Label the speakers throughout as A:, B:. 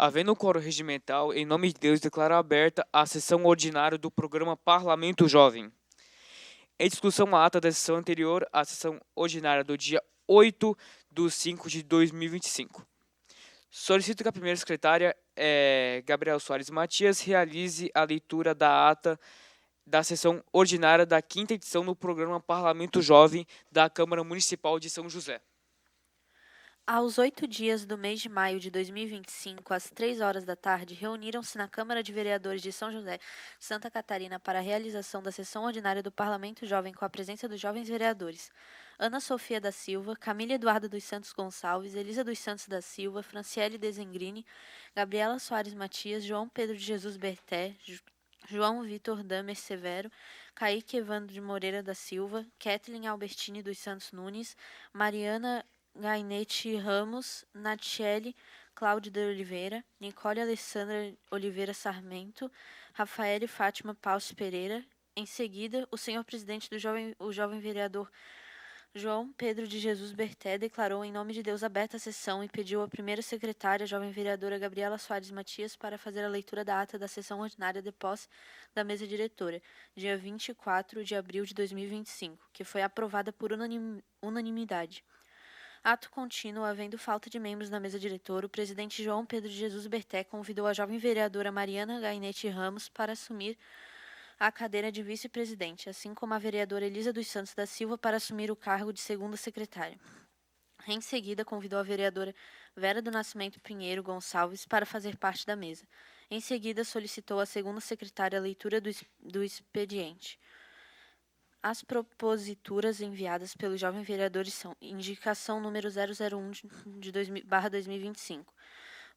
A: Havendo quórum regimental, em nome de Deus, declaro aberta a sessão ordinária do programa Parlamento Jovem. Em discussão a ata da sessão anterior à sessão ordinária do dia 8/5/2025. Solicito que a primeira secretária, Gabriela Soares Matias, realize a leitura da ata da sessão ordinária da quinta edição do programa Parlamento Jovem da Câmara Municipal de São José.
B: Aos 8 dias do mês de maio de 2025, às 3 horas da tarde, reuniram-se na Câmara de Vereadores de São José, Santa Catarina, para a realização da sessão ordinária do Parlamento Jovem com a presença dos jovens vereadores: Ana Sofia da Silva, Camila Eduarda dos Santos Gonçalves, Elisa dos Santos da Silva, Franciele Dezengrini, Gabriela Soares Matias, João Pedro de Jesus Berté, João Vitor Damer Severo, Kaique Evandro de Moreira da Silva, Kathleen Albertini dos Santos Nunes, Mariana Gainete Ramos, Natiele Cláudia de Oliveira, Nicole Alessandra Oliveira Sarmento, Rafaele Fátima Paus Pereira. Em seguida, o senhor presidente o jovem vereador João Pedro de Jesus Berté declarou em nome de Deus aberta a sessão e pediu à primeira secretária, jovem vereadora Gabriela Soares Matias, para fazer a leitura da ata da sessão ordinária de posse da mesa diretora, dia 24 de abril de 2025, que foi aprovada por unanimidade. Ato contínuo, havendo falta de membros na mesa diretora, o presidente João Pedro de Jesus Berté convidou a jovem vereadora Mariana Gainete Ramos para assumir a cadeira de vice-presidente, assim como a vereadora Elisa dos Santos da Silva para assumir o cargo de segunda secretária. Em seguida, convidou a vereadora Vera do Nascimento Pinheiro Gonçalves para fazer parte da mesa. Em seguida, solicitou à segunda secretária a leitura do expediente. As proposituras enviadas pelos jovens vereadores são: indicação número 001 de 2025,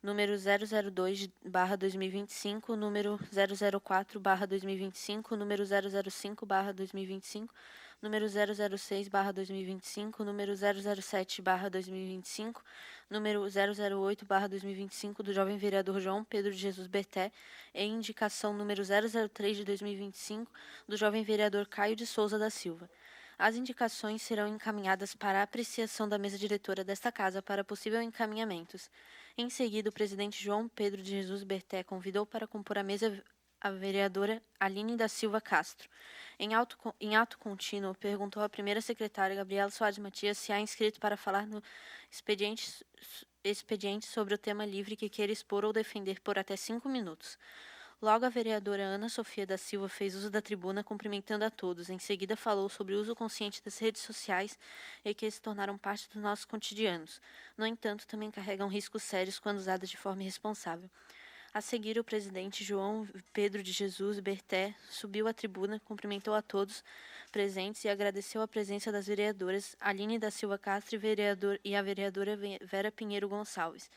B: número 002/2025, número 004/2025, número 005/2025, número 006/2025, número 007/2025, número 008/2025 do jovem vereador João Pedro de Jesus Berté, e indicação número 003 de 2025 do jovem vereador Caio de Souza da Silva. As indicações serão encaminhadas para a apreciação da mesa diretora desta casa para possível encaminhamentos. Em seguida, o presidente João Pedro de Jesus Berté convidou para compor a mesa a vereadora Aline da Silva Castro. Em ato contínuo, perguntou à primeira secretária, Gabriela Soares Matias, se há inscrito para falar no expediente sobre o tema livre que queira expor ou defender por até 5 minutos. Logo, a vereadora Ana Sofia da Silva fez uso da tribuna, cumprimentando a todos. Em seguida, falou sobre o uso consciente das redes sociais e que se tornaram parte dos nossos cotidianos. No entanto, também carregam riscos sérios quando usadas de forma irresponsável. A seguir, o presidente João Pedro de Jesus Berté subiu à tribuna, cumprimentou a todos presentes e agradeceu a presença das vereadoras Aline da Silva Castro e a vereadora Vera Pinheiro Gonçalves.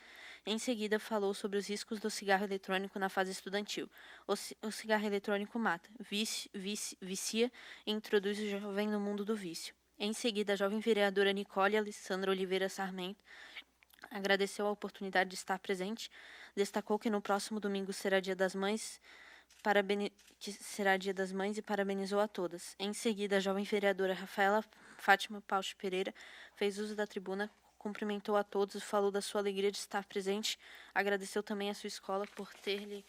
B: Em seguida, falou sobre os riscos do cigarro eletrônico na fase estudantil. O cigarro eletrônico mata, vicia e introduz o jovem no mundo do vício. Em seguida, a jovem vereadora Nicole Alessandra Oliveira Sarmento agradeceu a oportunidade de estar presente, destacou que no próximo domingo será Dia das Mães, e parabenizou a todas. Em seguida, a jovem vereadora Rafaela Fátima Paus Pereira fez uso da tribuna, cumprimentou a todos, falou da sua alegria de estar presente, agradeceu também a sua escola por ter-lhe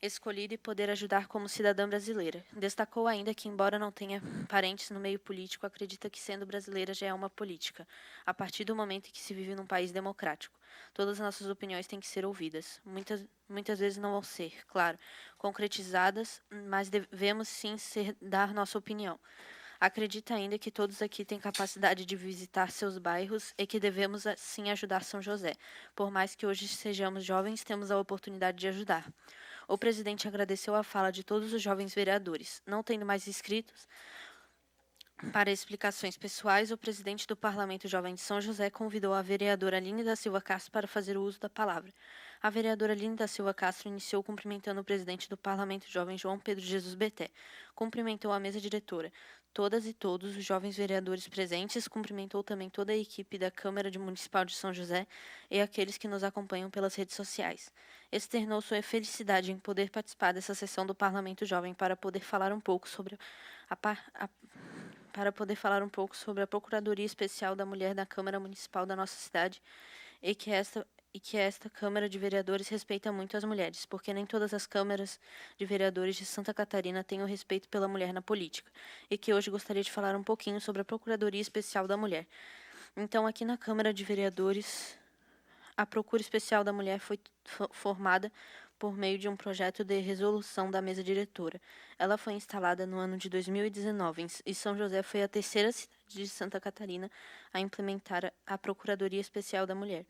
B: escolhido e poder ajudar como cidadã brasileira. Destacou ainda que, embora não tenha parentes no meio político, acredita que sendo brasileira já é uma política, a partir do momento em que se vive num país democrático. Todas as nossas opiniões têm que ser ouvidas. Muitas vezes não vão ser, claro, concretizadas, mas devemos sim dar nossa opinião. Acredita ainda que todos aqui têm capacidade de visitar seus bairros e que devemos sim ajudar São José. Por mais que hoje sejamos jovens, temos a oportunidade de ajudar. O presidente agradeceu a fala de todos os jovens vereadores. Não tendo mais inscritos para explicações pessoais, o presidente do Parlamento Jovem de São José convidou a vereadora Aline da Silva Castro para fazer o uso da palavra. A vereadora Aline da Silva Castro iniciou cumprimentando o presidente do Parlamento Jovem, João Pedro Jesus Berté. Cumprimentou a mesa diretora, todas e todos os jovens vereadores presentes, cumprimentou também toda a equipe da Câmara Municipal de São José e aqueles que nos acompanham pelas redes sociais. Externou sua felicidade em poder participar dessa sessão do Parlamento Jovem para poder falar um pouco sobre a Procuradoria Especial da Mulher da Câmara Municipal da nossa cidade e e que esta Câmara de Vereadores respeita muito as mulheres, porque nem todas as câmaras de vereadores de Santa Catarina têm o respeito pela mulher na política, e que hoje gostaria de falar um pouquinho sobre a Procuradoria Especial da Mulher. Então, aqui na Câmara de Vereadores, a Procura Especial da Mulher foi formada por meio de um projeto de resolução da mesa diretora. Ela foi instalada no ano de 2019 e São José foi a terceira cidade de Santa Catarina a implementar a Procuradoria Especial da Mulher.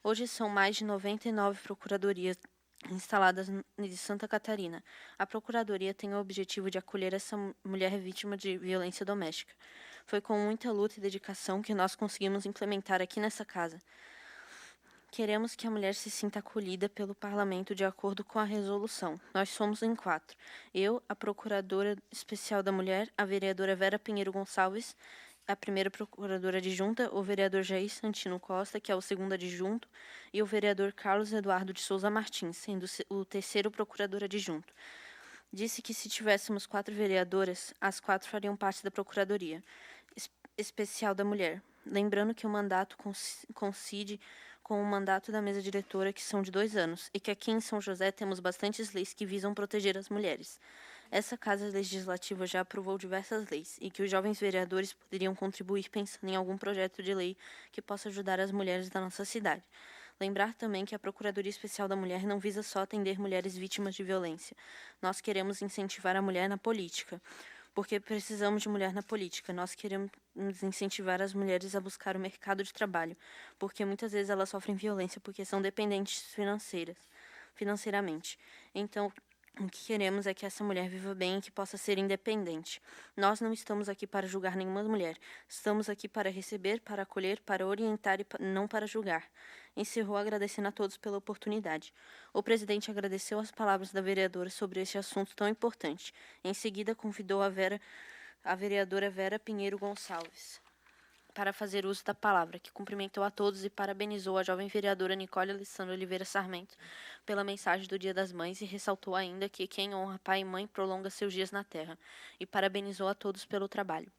B: Hoje são mais de 99 procuradorias instaladas de Santa Catarina. A Procuradoria tem o objetivo de acolher essa mulher vítima de violência doméstica. Foi com muita luta e dedicação que nós conseguimos implementar aqui nessa casa. Queremos que a mulher se sinta acolhida pelo parlamento de acordo com a resolução. Nós somos em 4. Eu, a Procuradora Especial da Mulher, a vereadora Vera Pinheiro Gonçalves, a primeira procuradora adjunta, o vereador Jair Santino Costa, que é o segundo adjunto, e o vereador Carlos Eduardo de Souza Martins, sendo o terceiro procurador adjunto. Disse que se tivéssemos 4 vereadoras, as 4 fariam parte da Procuradoria Especial da Mulher. Lembrando que o mandato coincide com o mandato da mesa diretora, que são de 2 anos, e que aqui em São José temos bastantes leis que visam proteger as mulheres. Essa Casa Legislativa já aprovou diversas leis, e que os jovens vereadores poderiam contribuir pensando em algum projeto de lei que possa ajudar as mulheres da nossa cidade. Lembrar também que a Procuradoria Especial da Mulher não visa só atender mulheres vítimas de violência. Nós queremos incentivar a mulher na política, porque precisamos de mulher na política. Nós queremos incentivar as mulheres a buscar o mercado de trabalho, porque muitas vezes elas sofrem violência porque são dependentes financeiramente. Então, o que queremos é que essa mulher viva bem e que possa ser independente. Nós não estamos aqui para julgar nenhuma mulher. Estamos aqui para receber, para acolher, para orientar e não para julgar. Encerrou agradecendo a todos pela oportunidade. O presidente agradeceu as palavras da vereadora sobre este assunto tão importante. Em seguida, convidou a vereadora Vera Pinheiro Gonçalves para fazer uso da palavra, que cumprimentou a todos e parabenizou a jovem vereadora Nicole Alessandra Oliveira Sarmento pela mensagem do Dia das Mães e ressaltou ainda que quem honra pai e mãe prolonga seus dias na terra, e parabenizou a todos pelo trabalho.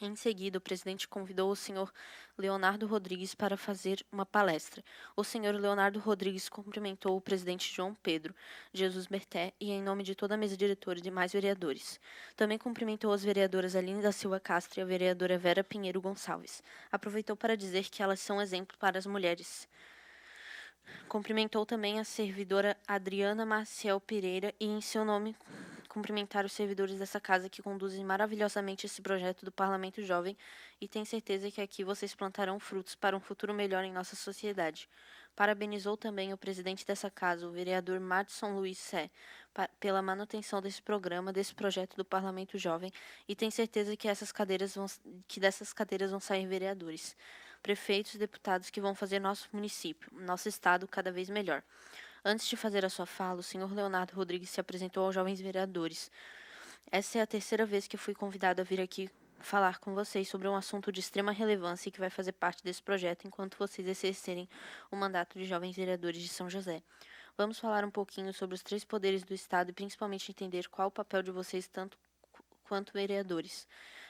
B: Em seguida, o presidente convidou o senhor Leonardo Rodrigues para fazer uma palestra. O senhor Leonardo Rodrigues cumprimentou o presidente João Pedro Jesus Berté e, em nome de toda a mesa diretora e demais vereadores. Também cumprimentou as vereadoras Aline da Silva Castro e a vereadora Vera Pinheiro Gonçalves. Aproveitou para dizer que elas são exemplo para as mulheres. Cumprimentou também a servidora Adriana Maciel Pereira e, em seu nome, cumprimentar os servidores dessa casa que conduzem maravilhosamente esse projeto do Parlamento Jovem e tenho certeza que aqui vocês plantarão frutos para um futuro melhor em nossa sociedade. Parabenizou também o presidente dessa casa, o vereador Madison Luiz Sé, pela manutenção desse programa, desse projeto do Parlamento Jovem, e tem certeza que dessas cadeiras vão sair vereadores, prefeitos e deputados que vão fazer nosso município, nosso estado cada vez melhor. Antes de fazer a sua fala, o senhor Leonardo Rodrigues se apresentou aos jovens vereadores. Essa é a terceira vez que fui convidado a vir aqui falar com vocês sobre um assunto de extrema relevância e que vai fazer parte desse projeto enquanto vocês exercerem o mandato de jovens vereadores de São José. Vamos falar um pouquinho sobre os 3 poderes do Estado e principalmente entender qual o papel de vocês tanto quanto vereadores.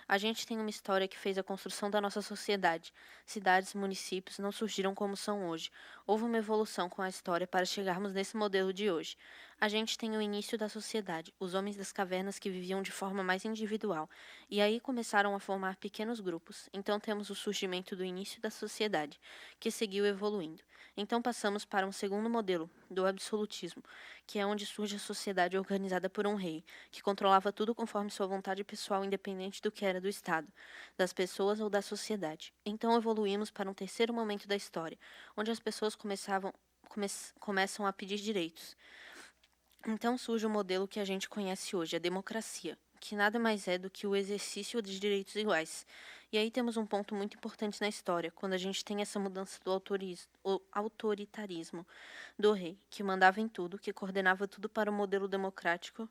B: A gente tem uma história que fez a construção da nossa sociedade. Cidades e municípios não surgiram como são hoje. Houve uma evolução com a história para chegarmos nesse modelo de hoje. A gente tem o início da sociedade, os homens das cavernas que viviam de forma mais individual, e aí começaram a formar pequenos grupos. Então temos o surgimento do início da sociedade, que seguiu evoluindo. Então passamos para um segundo modelo, do absolutismo, que é onde surge a sociedade organizada por um rei, que controlava tudo conforme sua vontade pessoal, independente do que era do Estado, das pessoas ou da sociedade. Então evoluímos para um terceiro momento da história, onde as pessoas começam a pedir direitos. Então surge o modelo que a gente conhece hoje, a democracia, que nada mais é do que o exercício de direitos iguais. E aí temos um ponto muito importante na história, quando a gente tem essa mudança do autoritarismo do rei, que mandava em tudo, que coordenava tudo para o modelo democrático.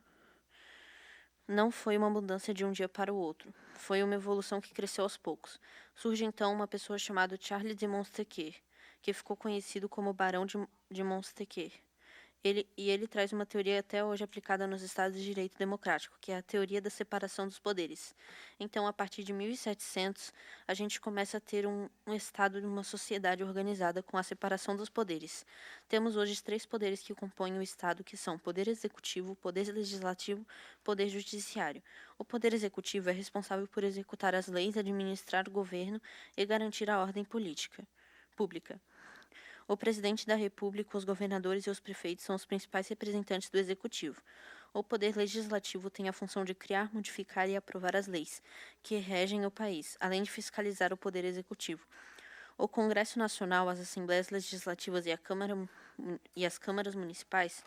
B: Não foi uma mudança de um dia para o outro, foi uma evolução que cresceu aos poucos. Surge então uma pessoa chamada Charles de Montesquieu, que ficou conhecido como Barão de Montesquieu. Ele traz uma teoria até hoje aplicada nos Estados de Direito Democrático, que é a teoria da separação dos poderes. Então, a partir de 1700, a gente começa a ter um Estado de uma sociedade organizada com a separação dos poderes. Temos hoje 3 poderes que compõem o Estado, que são o Poder Executivo, Poder Legislativo, Poder Judiciário. O Poder Executivo é responsável por executar as leis, administrar o governo e garantir a ordem pública. O presidente da República, os governadores e os prefeitos são os principais representantes do Executivo. O Poder Legislativo tem a função de criar, modificar e aprovar as leis que regem o país, além de fiscalizar o Poder Executivo. O Congresso Nacional, as Assembleias Legislativas e as câmaras municipais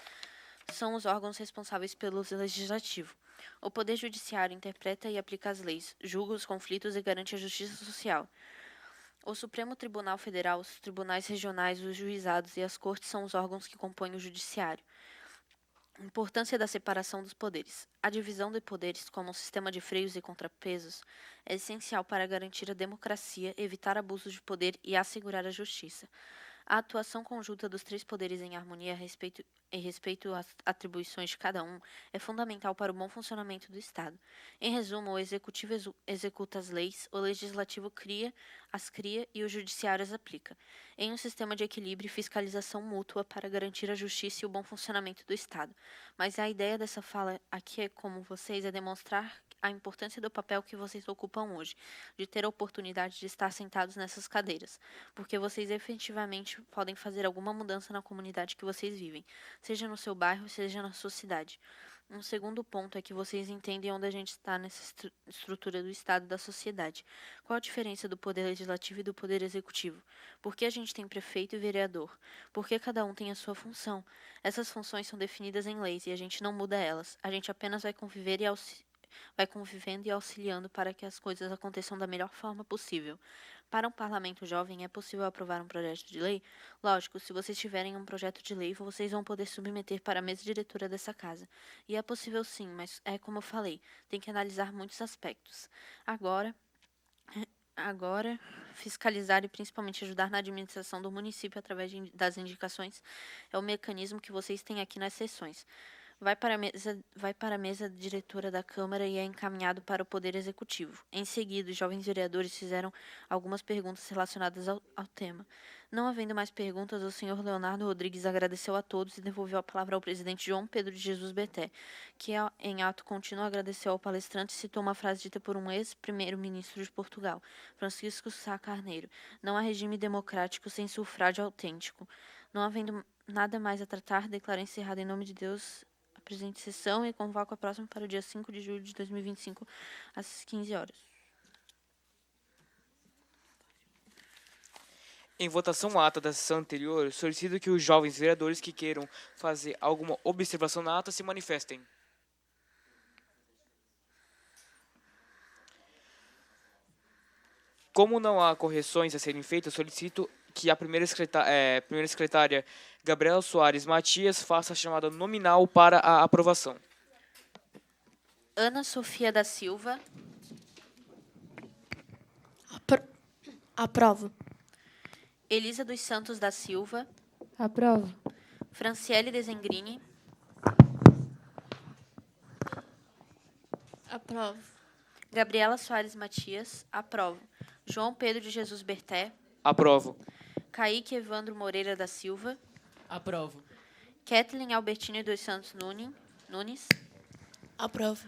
B: são os órgãos responsáveis pelo Legislativo. O Poder Judiciário interpreta e aplica as leis, julga os conflitos e garante a justiça social. O Supremo Tribunal Federal, os tribunais regionais, os juizados e as cortes são os órgãos que compõem o judiciário. Importância da separação dos poderes. A divisão de poderes, como um sistema de freios e contrapesos, é essencial para garantir a democracia, evitar abusos de poder e assegurar a justiça. A atuação conjunta dos 3 poderes em harmonia e respeito às atribuições de cada um é fundamental para o bom funcionamento do Estado. Em resumo, o Executivo executa as leis, o Legislativo as cria e o Judiciário as aplica, em um sistema de equilíbrio e fiscalização mútua para garantir a justiça e o bom funcionamento do Estado. Mas a ideia dessa fala aqui, como vocês, é demonstrar a importância do papel que vocês ocupam hoje, de ter a oportunidade de estar sentados nessas cadeiras, porque vocês efetivamente podem fazer alguma mudança na comunidade que vocês vivem, seja no seu bairro, seja na sua cidade. Um segundo ponto é que vocês entendem onde a gente está nessa estrutura do Estado e da sociedade. Qual a diferença do Poder Legislativo e do Poder Executivo? Por que a gente tem prefeito e vereador? Por que cada um tem a sua função? Essas funções são definidas em leis e a gente não muda elas. A gente apenas vai convivendo e auxiliando para que as coisas aconteçam da melhor forma possível. Para um parlamento jovem, é possível aprovar um projeto de lei? Lógico, se vocês tiverem um projeto de lei, vocês vão poder submeter para a mesa diretora dessa casa. E é possível sim, mas é como eu falei, tem que analisar muitos aspectos. Agora, fiscalizar e principalmente ajudar na administração do município através das indicações é o mecanismo que vocês têm aqui nas sessões. Vai para a mesa diretora da Câmara e é encaminhado para o Poder Executivo. Em seguida, os jovens vereadores fizeram algumas perguntas relacionadas ao tema. Não havendo mais perguntas, o senhor Leonardo Rodrigues agradeceu a todos e devolveu a palavra ao presidente João Pedro de Jesus Berté, que, em ato contínuo, agradeceu ao palestrante e citou uma frase dita por um ex-primeiro-ministro de Portugal, Francisco Sá Carneiro: "Não há regime democrático sem sufrágio autêntico." Não havendo nada mais a tratar, declaro encerrada em nome de Deus a presente sessão e convoco a próxima para o dia 5 de julho de 2025, às 15 horas.
A: Em votação à ata da sessão anterior, solicito que os jovens vereadores que queiram fazer alguma observação na ata se manifestem. Como não há correções a serem feitas, solicito que a primeira secretária Gabriela Soares Matias faça a chamada nominal para a aprovação.
B: Ana Sofia da Silva.
C: Aprovo.
B: Elisa dos Santos da Silva.
C: Aprovo.
B: Franciele Desengrini.
C: Aprovo.
B: Gabriela Soares Matias. Aprovo. João Pedro de Jesus Berté.
A: Aprovo.
B: Kaique Evandro Moreira da Silva.
D: Aprovo.
B: Kathleen Albertine dos Santos Nunes.
C: Aprovo.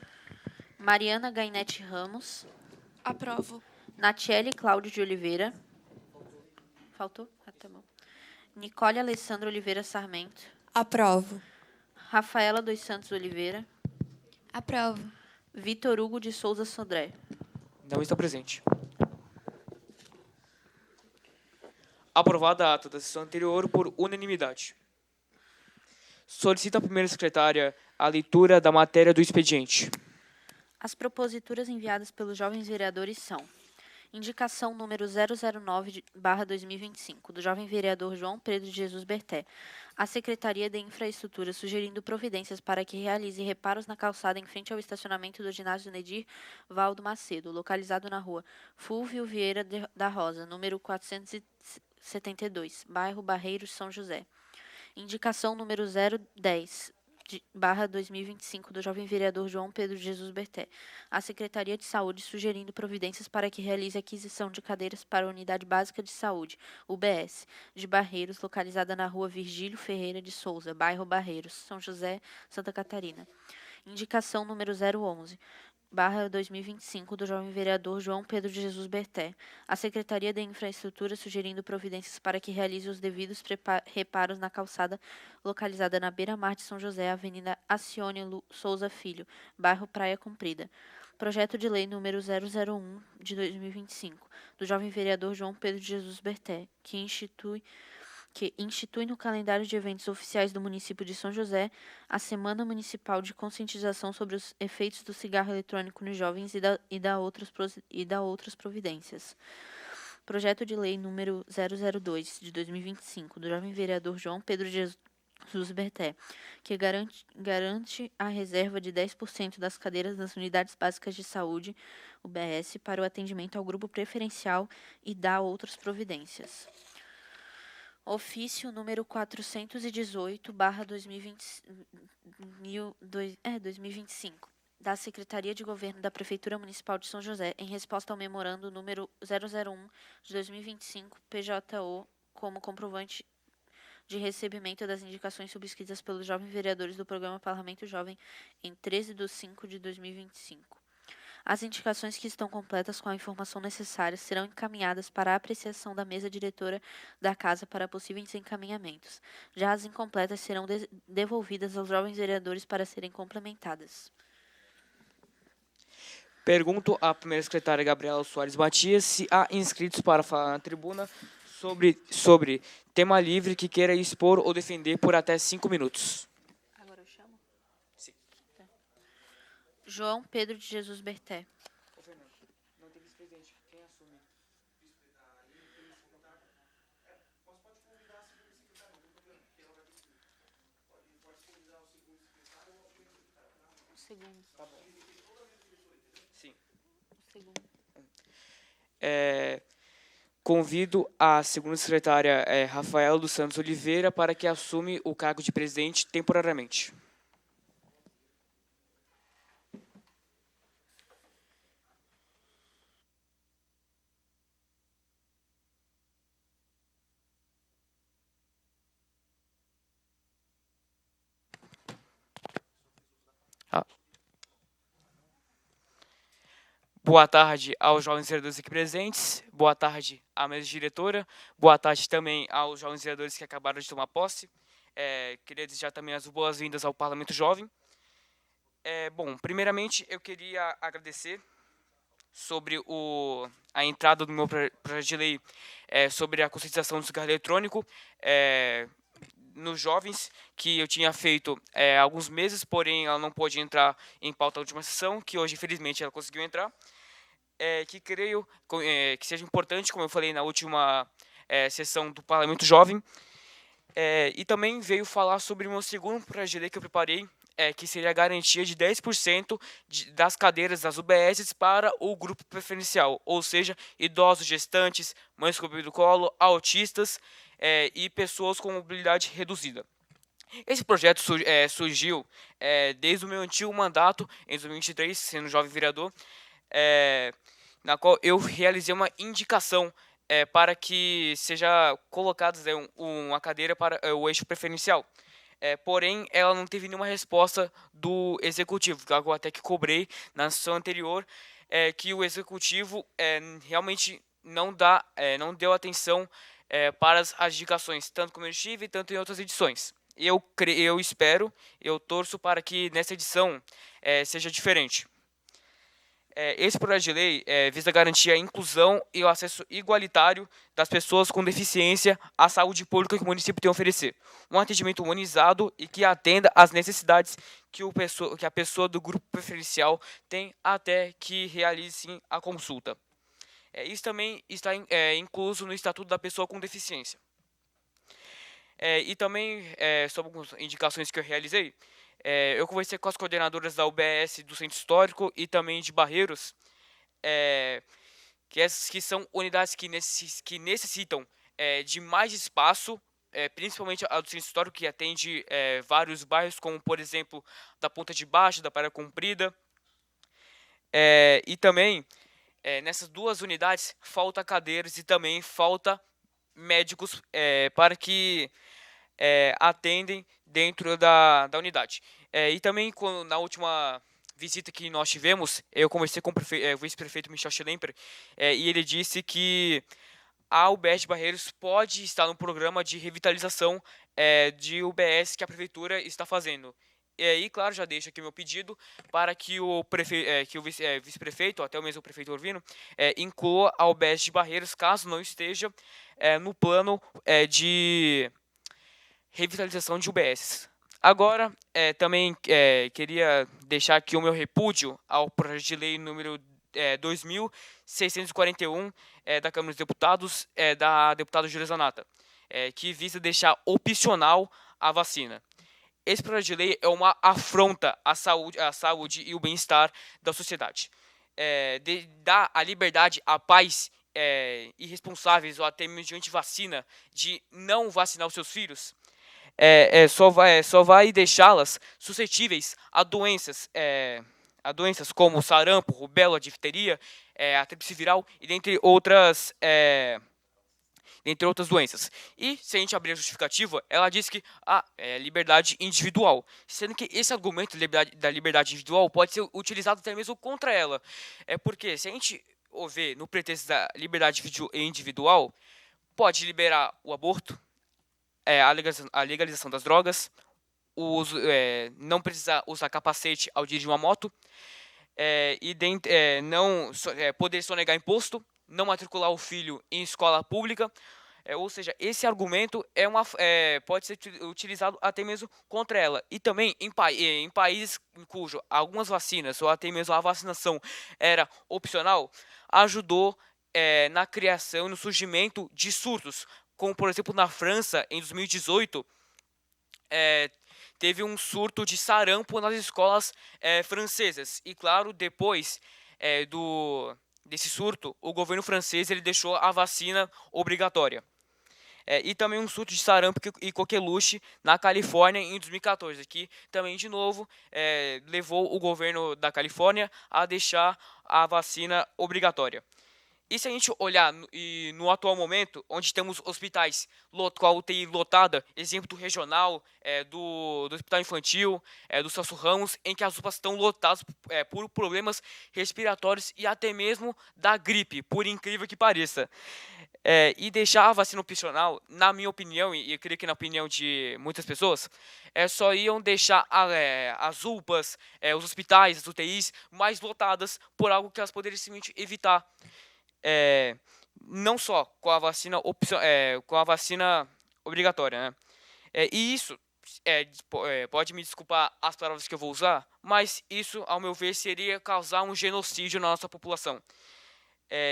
B: Mariana Gainete Ramos.
C: Aprovo.
B: Natiele Cláudio de Oliveira. Faltou? Tá bom. Nicole Alessandra Oliveira Sarmento.
C: Aprovo.
B: Rafaela dos Santos Oliveira.
C: Aprovo.
B: Vitor Hugo de Souza Sodré.
A: Não está presente. Aprovada a ata da sessão anterior por unanimidade. Solicito à primeira secretária a leitura da matéria do expediente.
B: As proposituras enviadas pelos jovens vereadores são: indicação número 009/2025, do jovem vereador João Pedro de Jesus Berté, à Secretaria de Infraestrutura, sugerindo providências para que realize reparos na calçada em frente ao estacionamento do ginásio Nedir Valdo Macedo, localizado na rua Fúvio Vieira da Rosa, número 472, bairro Barreiros, São José. Indicação número 010, barra 2025, do jovem vereador João Pedro de Jesus Berté, à Secretaria de Saúde sugerindo providências para que realize aquisição de cadeiras para a Unidade Básica de Saúde, UBS, de Barreiros, localizada na rua Virgílio Ferreira de Souza, bairro Barreiros, São José, Santa Catarina. Indicação número 011, barra 2025, do jovem vereador João Pedro de Jesus Berté, à Secretaria de Infraestrutura sugerindo providências para que realize os devidos reparos na calçada localizada na beira-mar de São José, Avenida Acione Souza Filho, bairro Praia Comprida. Projeto de Lei número 001, de 2025, do jovem vereador João Pedro de Jesus Berté, que institui no calendário de eventos oficiais do município de São José a Semana Municipal de Conscientização sobre os efeitos do cigarro eletrônico nos jovens e dá outras providências. Projeto de Lei número 002, de 2025, do jovem vereador João Pedro de Jesus Berté, que garante a reserva de 10% das cadeiras das Unidades Básicas de Saúde, UBS, para o atendimento ao grupo preferencial e dá outras providências. Ofício número 418, barra 2025, da Secretaria de Governo da Prefeitura Municipal de São José, em resposta ao memorando número 001 de 2025, PJO, como comprovante de recebimento das indicações subscritas pelos jovens vereadores do Programa Parlamento Jovem em 13/5/2025. As indicações que estão completas com a informação necessária serão encaminhadas para a apreciação da mesa diretora da Casa para possíveis encaminhamentos. Já as incompletas serão devolvidas aos jovens vereadores para serem complementadas.
A: Pergunto à primeira secretária Gabriela Soares Matias se há inscritos para falar na tribuna sobre tema livre que queira expor ou defender por até 5 minutos.
B: Agora eu chamo? Sim. Tá. João Pedro de Jesus Berté.
A: Ô, Fernando, não tem vice-presidente. Quem assume? Pode convidar a segunda secretária, não tem problema. Pode convidar o segundo secretário ou o primeiro secretário.
B: O segundo.
A: Tá bom. Sim.
B: O segundo.
A: Convido a segunda secretária Rafaela dos Santos Oliveira para que assume o cargo de presidente temporariamente. Boa tarde aos jovens vereadores aqui presentes, boa tarde à mesa diretora, boa tarde também aos jovens vereadores que acabaram de tomar posse. Queria desejar também as boas-vindas ao Parlamento Jovem. Bom, primeiramente eu queria agradecer sobre a entrada do meu projeto de lei sobre a conscientização do cigarro eletrônico nos jovens, que eu tinha feito há alguns meses, porém ela não pôde entrar em pauta da última sessão, que hoje, infelizmente, ela conseguiu entrar. Que creio que seja importante, como eu falei na última sessão do Parlamento Jovem. E também veio falar sobre o meu segundo projeto de lei que eu preparei, que seria a garantia de 10% das cadeiras das UBSs para o grupo preferencial, ou seja, idosos, gestantes, mães com bebê do colo, autistas e pessoas com mobilidade reduzida. Esse projeto surgiu desde o meu antigo mandato, em 2023, sendo jovem vereador, na qual eu realizei uma indicação para que seja colocada uma cadeira para o eixo preferencial. Porém, ela não teve nenhuma resposta do executivo, que eu até que cobrei na sessão anterior, que o executivo realmente não deu atenção para as indicações, tanto como eu estive, tanto em outras edições. Eu espero, eu torço para que nessa edição seja diferente. Esse projeto de lei visa garantir a inclusão e o acesso igualitário das pessoas com deficiência à saúde pública que o município tem a oferecer. Um atendimento humanizado e que atenda às necessidades que a pessoa do grupo preferencial tem até que realize sim, a consulta. Isso também está incluso no Estatuto da Pessoa com Deficiência. E também, sobre algumas indicações que eu realizei, eu conversei com as coordenadoras da UBS do Centro Histórico e também de Barreiros, que são unidades que necessitam de mais espaço principalmente a do Centro Histórico, que atende vários bairros, como, por exemplo, da Ponta de Baixo, da Praia Comprida. E também, nessas duas unidades, falta cadeiras e também falta médicos para que atendem dentro da unidade. E também, na última visita que nós tivemos, eu conversei com o vice-prefeito Michel Schlemper, e ele disse que a UBS de Barreiros pode estar no programa de revitalização de UBS que a prefeitura está fazendo. E aí, claro, já deixo aqui o meu pedido para que que o vice-prefeito, até o mesmo prefeito Orvino, inclua a UBS de Barreiros, caso não esteja no plano de revitalização de UBS. Agora, também queria deixar aqui o meu repúdio ao projeto de lei número 2.641 da Câmara dos Deputados, da deputada Júlia Zanata, que visa deixar opcional a vacina. Esse projeto de lei é uma afronta à saúde e o bem-estar da sociedade. Dá a liberdade a pais irresponsáveis ou até mediante vacina de não vacinar os seus filhos. Só vai deixá-las suscetíveis a doenças como sarampo, rubéola, difteria, a tríplice viral e dentre outras doenças. E, se a gente abrir a justificativa, ela diz que é liberdade individual, sendo que esse argumento da liberdade individual pode ser utilizado até mesmo contra ela. Porque, se a gente ver no pretexto da liberdade individual, pode liberar o aborto, a legalização das drogas, não precisar usar capacete ao dirigir uma moto, poder sonegar imposto, não matricular o filho em escola pública. Ou seja, esse argumento pode ser utilizado até mesmo contra ela. E também em países cujo algumas vacinas, ou até mesmo a vacinação era opcional, ajudou na criação e no surgimento de surtos, como, por exemplo, na França, em 2018, teve um surto de sarampo nas escolas francesas. E, claro, depois desse surto, o governo francês ele deixou a vacina obrigatória. E também um surto de sarampo e coqueluche na Califórnia em 2014, que também, de novo, levou o governo da Califórnia a deixar a vacina obrigatória. E se a gente olhar no atual momento, onde temos hospitais com a UTI lotada, exemplo do regional, do hospital infantil, do Celso Ramos, em que as UPAs estão lotadas por problemas respiratórios e até mesmo da gripe, por incrível que pareça. E deixar a vacina opcional, na minha opinião, e eu creio que na opinião de muitas pessoas, só iam deixar as UPAs, os hospitais, as UTIs mais lotadas por algo que elas poderiam simplesmente evitar. Não só com a vacina obrigatória, né? E isso pode me desculpar as palavras que eu vou usar, mas isso, ao meu ver, seria causar um genocídio na nossa população.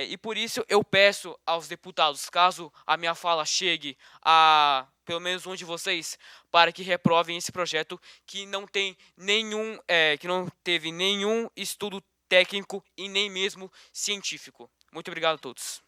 A: E por isso eu peço aos deputados, caso a minha fala chegue a pelo menos um de vocês, para que reprovem esse projeto que não teve nenhum estudo técnico e nem mesmo científico. Muito obrigado a todos.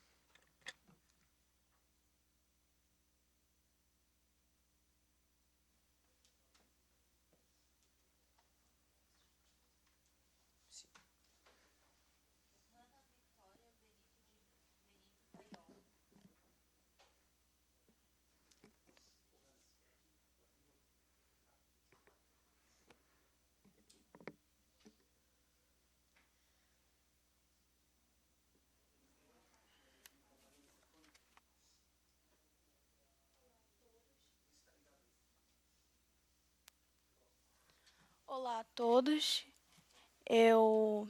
D: Olá a todos. Eu,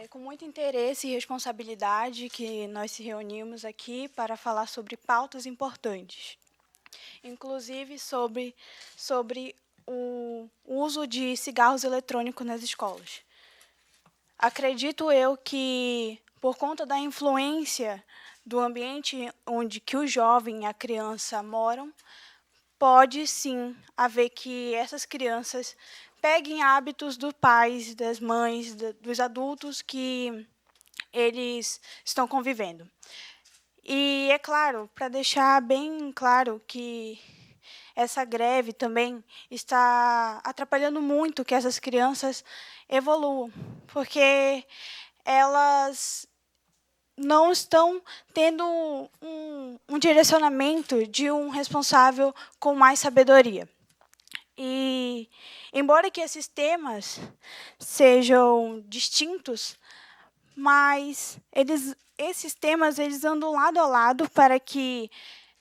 D: com muito interesse e responsabilidade, que nós se reunimos aqui para falar sobre pautas importantes, inclusive sobre o uso de cigarros eletrônicos nas escolas. Acredito eu que, por conta da influência do ambiente onde que o jovem e a criança moram, pode sim haver que essas crianças peguem hábitos dos pais, das mães, dos adultos que eles estão convivendo. E é claro, para deixar bem claro que essa greve também está atrapalhando muito que essas crianças evoluam, porque elas não estão tendo um direcionamento de um responsável com mais sabedoria. E, embora que esses temas sejam distintos, mas esses temas eles andam lado a lado para que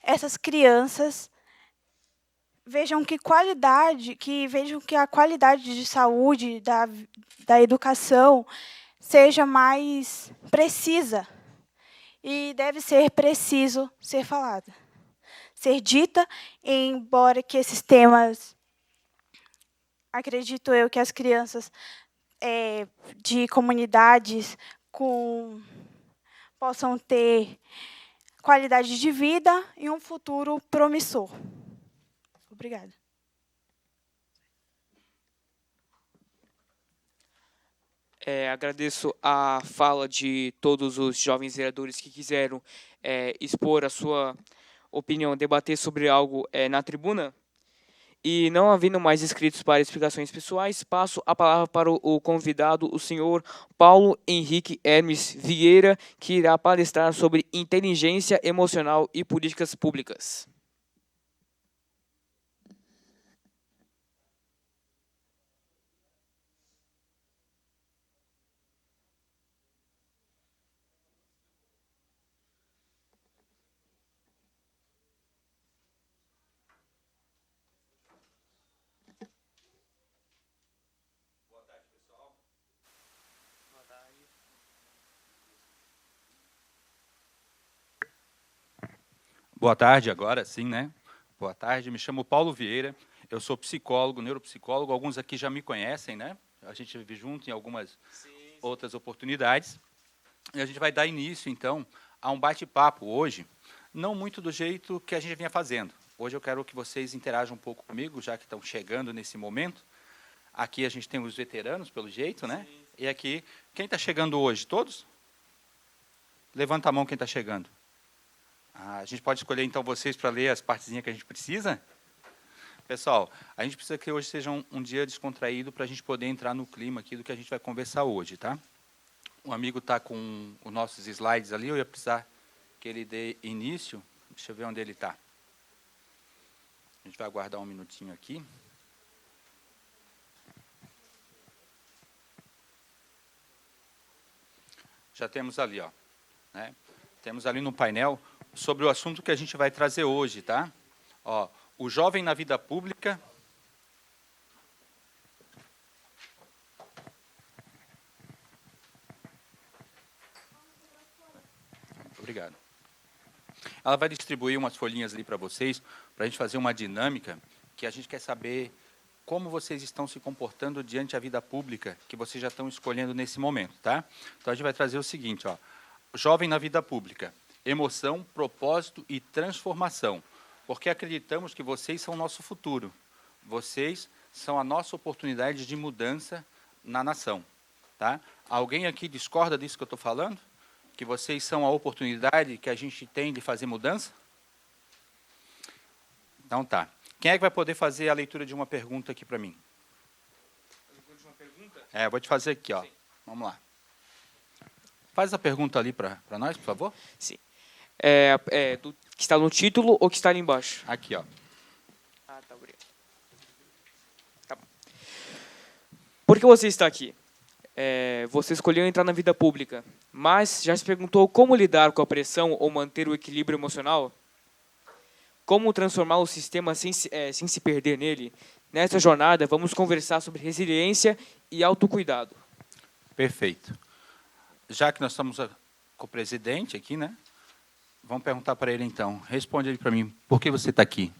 D: essas crianças vejam que a qualidade de saúde da educação seja mais precisa e deve ser preciso ser falada, ser dita, embora que esses temas, acredito eu que as crianças de comunidades possam ter qualidade de vida e um futuro promissor. Obrigada.
A: Agradeço a fala de todos os jovens vereadores que quiseram expor a sua opinião, debater sobre algo na tribuna. E não havendo mais inscritos para explicações pessoais, passo a palavra para o convidado, o senhor Paulo Henrique Hermes Vieira, que irá palestrar sobre inteligência emocional e políticas públicas.
E: Boa tarde agora, sim, né? Boa tarde, me chamo Paulo Vieira, eu sou psicólogo, neuropsicólogo, alguns aqui já me conhecem, né? A gente vive junto em algumas outras oportunidades. E a gente vai dar início, então, a um bate-papo hoje, não muito do jeito que a gente vinha fazendo. Hoje eu quero que vocês interajam um pouco comigo, já que estão chegando nesse momento. Aqui a gente tem os veteranos, pelo jeito, né? Sim. E aqui, quem está chegando hoje? Todos? Levanta a mão quem está chegando. A gente pode escolher, então, vocês para ler as partezinhas que a gente precisa? Pessoal, a gente precisa que hoje seja um dia descontraído para a gente poder entrar no clima aqui do que a gente vai conversar hoje, tá? O amigo está com os nossos slides ali, eu ia precisar que ele dê início. Deixa eu ver onde ele está. A gente vai aguardar um minutinho aqui. Já temos ali, ó, né? Temos ali no painel sobre o assunto que a gente vai trazer hoje, tá? Ó, o jovem na vida pública. Obrigado. Ela vai distribuir umas folhinhas ali para vocês, para a gente fazer uma dinâmica, que a gente quer saber como vocês estão se comportando diante da vida pública, que vocês já estão escolhendo nesse momento, tá? Então, a gente vai trazer o seguinte, ó. Jovem na vida pública, emoção, propósito e transformação, porque acreditamos que vocês são o nosso futuro, vocês são a nossa oportunidade de mudança na nação, tá? Alguém aqui discorda disso que eu estou falando? Que vocês são a oportunidade que a gente tem de fazer mudança? Então tá. Quem é que vai poder fazer a leitura de uma pergunta aqui para mim? A leitura de uma pergunta? Eu vou te fazer aqui, ó. Sim. Vamos lá. Faz a pergunta ali para nós, por favor.
A: Sim. Que está no título ou que está ali embaixo?
E: Aqui, ó.
A: Ah, tá, obrigado. Tá bom. Por que você está aqui? Você escolheu entrar na vida pública, mas já se perguntou como lidar com a pressão ou manter o equilíbrio emocional? Como transformar o sistema sem se perder nele? Nessa jornada, vamos conversar sobre resiliência e autocuidado.
E: Perfeito. Já que nós estamos com o presidente aqui, né? Vamos perguntar para ele, então. Responde ele para mim. Por que você está aqui?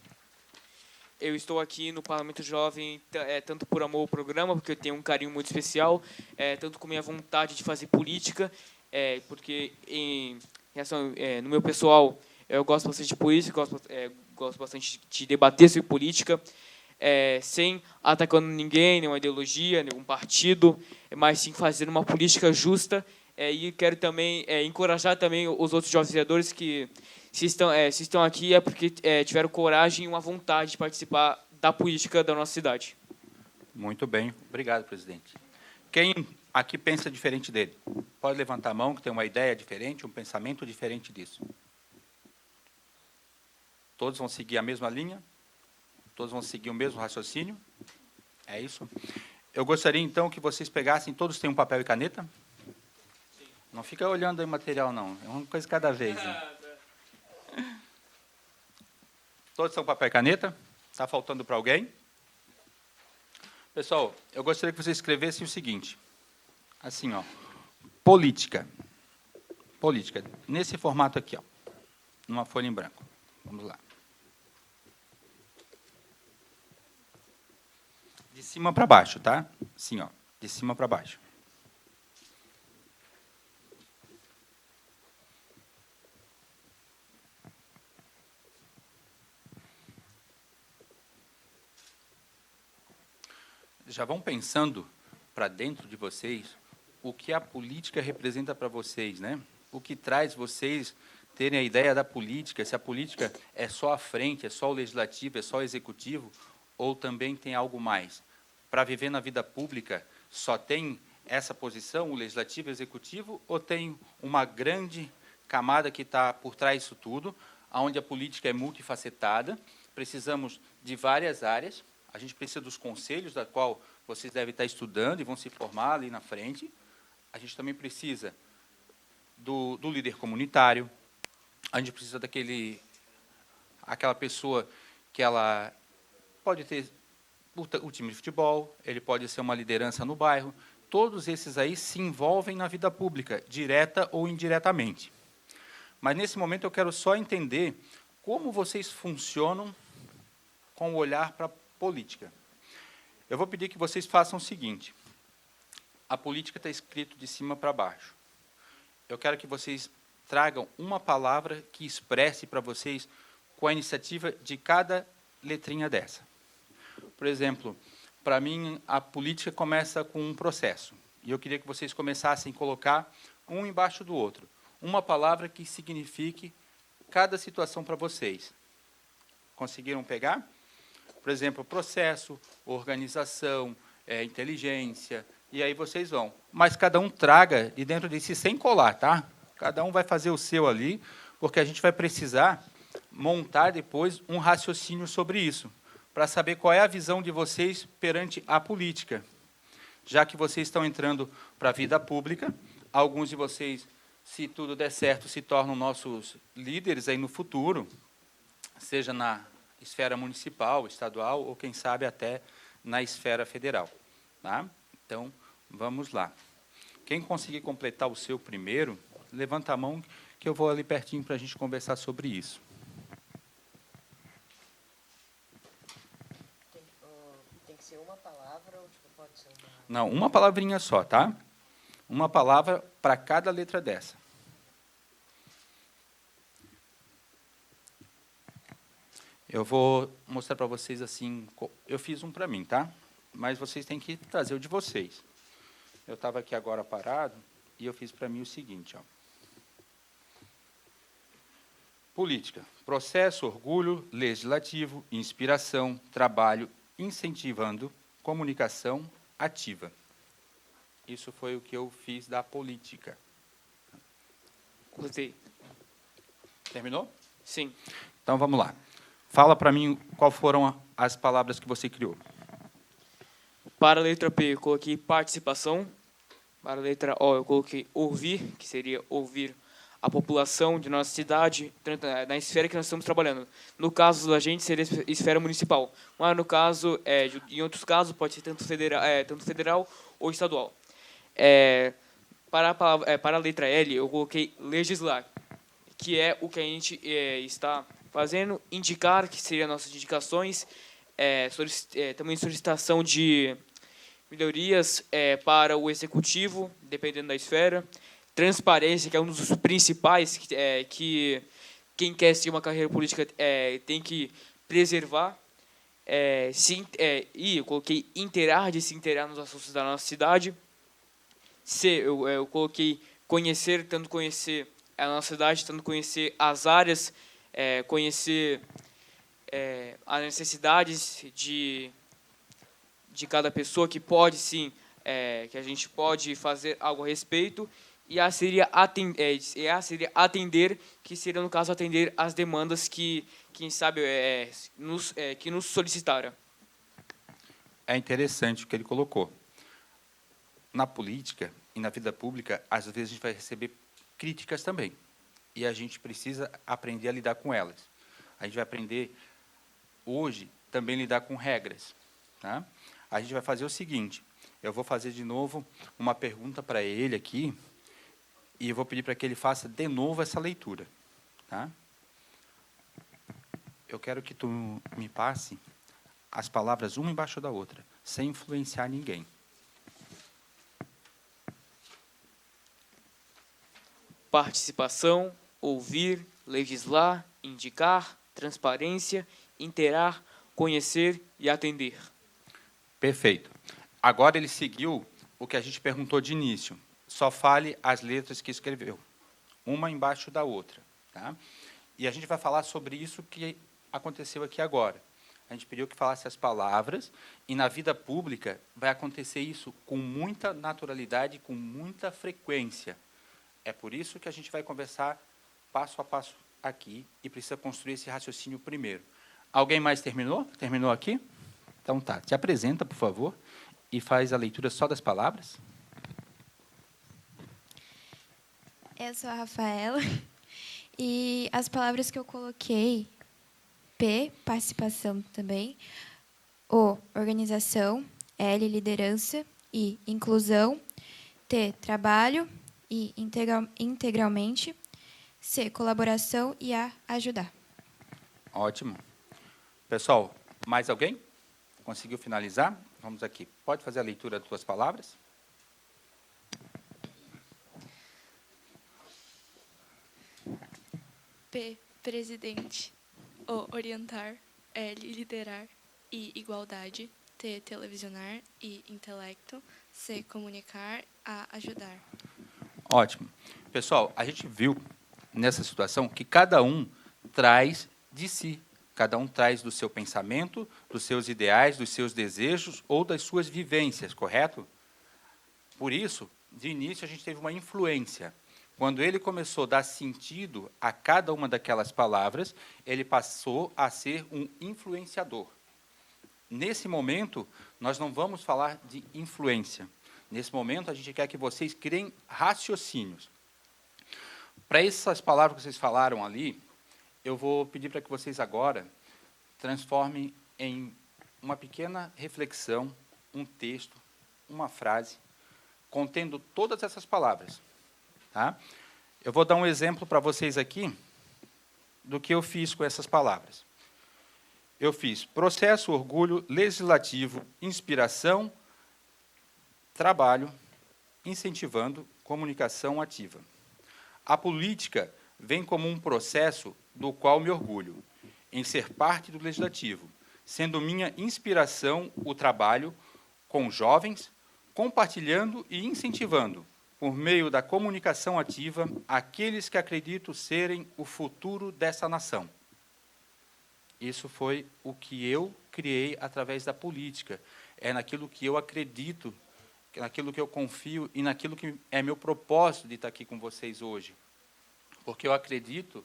A: Eu estou aqui no Parlamento Jovem, tanto por amor ao programa, porque eu tenho um carinho muito especial, tanto com minha vontade de fazer política, porque no meu pessoal eu gosto bastante de política, gosto bastante de debater sobre política, sem atacando ninguém, nenhuma ideologia, nenhum partido, mas sim fazer uma política justa E quero também encorajar também os outros jovens vereadores que, se estão aqui, é porque tiveram coragem e uma vontade de participar da política da nossa cidade.
E: Muito bem. Obrigado, presidente. Quem aqui pensa diferente dele? Pode levantar a mão, que tem uma ideia diferente, um pensamento diferente disso. Todos vão seguir a mesma linha? Todos vão seguir o mesmo raciocínio? É isso? Eu gostaria, então, que vocês pegassem, todos têm um papel e caneta? Sim. Não fica olhando aí o material, não. É uma coisa cada vez. Hein? Todos são papel e caneta? Está faltando para alguém? Pessoal, eu gostaria que vocês escrevessem o seguinte. Assim, ó. Política. Política. Nesse formato aqui, ó. Numa folha em branco. Vamos lá. De cima para baixo, tá? Assim, ó. De cima para baixo. Já vão pensando para dentro de vocês o que a política representa para vocês, né? O que traz vocês terem a ideia da política, se a política é só a frente, é só o legislativo, é só o executivo, ou também tem algo mais. Para viver na vida pública, só tem essa posição, o legislativo e o executivo, ou tem uma grande camada que está por trás disso tudo, onde a política é multifacetada, precisamos de várias áreas, a gente precisa dos conselhos, da qual vocês devem estar estudando e vão se formar ali na frente, a gente também precisa do líder comunitário, a gente precisa aquela pessoa que ela pode ter o time de futebol, ele pode ser uma liderança no bairro, todos esses aí se envolvem na vida pública, direta ou indiretamente. Mas, nesse momento, eu quero só entender como vocês funcionam com o olhar para a política. Eu vou pedir que vocês façam o seguinte. A política está escrito de cima para baixo. Eu quero que vocês tragam uma palavra que expresse para vocês com a iniciativa de cada letrinha dessa. Por exemplo, para mim, a política começa com um processo. E eu queria que vocês começassem a colocar um embaixo do outro. Uma palavra que signifique cada situação para vocês. Conseguiram pegar? Por exemplo, processo, organização, inteligência, e aí vocês vão. Mas cada um traga de dentro de si sem colar, tá? Cada um vai fazer o seu ali, porque a gente vai precisar montar depois um raciocínio sobre isso, para saber qual é a visão de vocês perante a política. Já que vocês estão entrando para a vida pública, alguns de vocês, se tudo der certo, se tornam nossos líderes aí no futuro, seja na esfera municipal, estadual, ou, quem sabe, até na esfera federal. Tá? Então, vamos lá. Quem conseguir completar o seu primeiro, levanta a mão, que eu vou ali pertinho para a gente conversar sobre isso.
F: Tem que ser uma palavra ou pode ser uma...
E: Não, uma palavrinha só, tá? Uma palavra para cada letra dessa. Eu vou mostrar para vocês assim, eu fiz um para mim, tá? Mas vocês têm que trazer o de vocês. Eu estava aqui agora parado e eu fiz para mim o seguinte, ó. Política, processo, orgulho, legislativo, inspiração, trabalho, incentivando, comunicação ativa. Isso foi o que eu fiz da política.
A: Gostei.
E: Terminou?
A: Sim.
E: Então, vamos lá. Fala para mim qual foram as palavras que você criou.
A: Para a letra P, eu coloquei participação. Para a letra O, eu coloquei ouvir, que seria ouvir a população de nossa cidade, na esfera que nós estamos trabalhando. No caso da gente, seria esfera municipal. Mas, no caso, em outros casos, pode ser tanto federal ou estadual. Para a letra L, eu coloquei legislar, que é o que a gente está fazendo, indicar, que seriam nossas indicações, também solicitação de melhorias para o executivo, dependendo da esfera, transparência, que é um dos principais que quem quer seguir uma carreira política tem que preservar, e eu coloquei se inteirar nos assuntos da nossa cidade. C, eu coloquei conhecer, tanto conhecer a nossa cidade, tanto conhecer as áreas, conhecer as necessidades de cada pessoa, que pode sim, que a gente pode fazer algo a respeito, e a seria atender, que seria no caso atender as demandas que, quem sabe, que nos solicitaram.
E: É interessante o que ele colocou. Na política e na vida pública, às vezes a gente vai receber críticas também. E a gente precisa aprender a lidar com elas. A gente vai aprender, hoje, também lidar com regras. Tá? A gente vai fazer o seguinte, eu vou fazer de novo uma pergunta para ele aqui, e eu vou pedir para que ele faça de novo essa leitura. Tá? Eu quero que tu me passe as palavras uma embaixo da outra, sem influenciar ninguém.
A: Participação, ouvir, legislar, indicar, transparência, interar, conhecer e atender.
E: Perfeito. Agora ele seguiu o que a gente perguntou de início. Só fale as letras que escreveu, uma embaixo da outra. Tá? E a gente vai falar sobre isso que aconteceu aqui agora. A gente pediu que falasse as palavras, e na vida pública vai acontecer isso com muita naturalidade, com muita frequência. É por isso que a gente vai conversar passo a passo aqui, e precisa construir esse raciocínio primeiro. Alguém mais terminou? Terminou aqui? Então tá, te apresenta, por favor, e faz a leitura só das palavras.
C: Eu sou a Rafaela e as palavras que eu coloquei: P, participação também, O, organização, L, liderança, I, inclusão, T, trabalho, I, integralmente, C, colaboração e A, ajudar.
E: Ótimo. Pessoal, mais alguém? Conseguiu finalizar? Vamos aqui. Pode fazer a leitura das tuas palavras?
G: P, presidente. O, orientar. L, liderar. I, igualdade. T, televisionar. I, intelecto. C, comunicar. A, ajudar.
E: Ótimo. Pessoal, a gente viu nessa situação que cada um traz de si. Cada um traz do seu pensamento, dos seus ideais, dos seus desejos ou das suas vivências, correto? Por isso, de início, a gente teve uma influência. Quando ele começou a dar sentido a cada uma daquelas palavras, ele passou a ser um influenciador. Nesse momento, nós não vamos falar de influência. Nesse momento, a gente quer que vocês criem raciocínios. Para essas palavras que vocês falaram ali, eu vou pedir para que vocês agora transformem em uma pequena reflexão, um texto, uma frase, contendo todas essas palavras. Tá? Eu vou dar um exemplo para vocês aqui do que eu fiz com essas palavras. Eu fiz processo, orgulho, legislativo, inspiração, trabalho, incentivando, comunicação ativa. A política vem como um processo do qual me orgulho, em ser parte do legislativo, sendo minha inspiração o trabalho com jovens, compartilhando e incentivando, por meio da comunicação ativa, aqueles que acredito serem o futuro dessa nação. Isso foi o que eu criei através da política. É naquilo que eu acredito, naquilo que eu confio e naquilo que é meu propósito de estar aqui com vocês hoje. Porque eu acredito,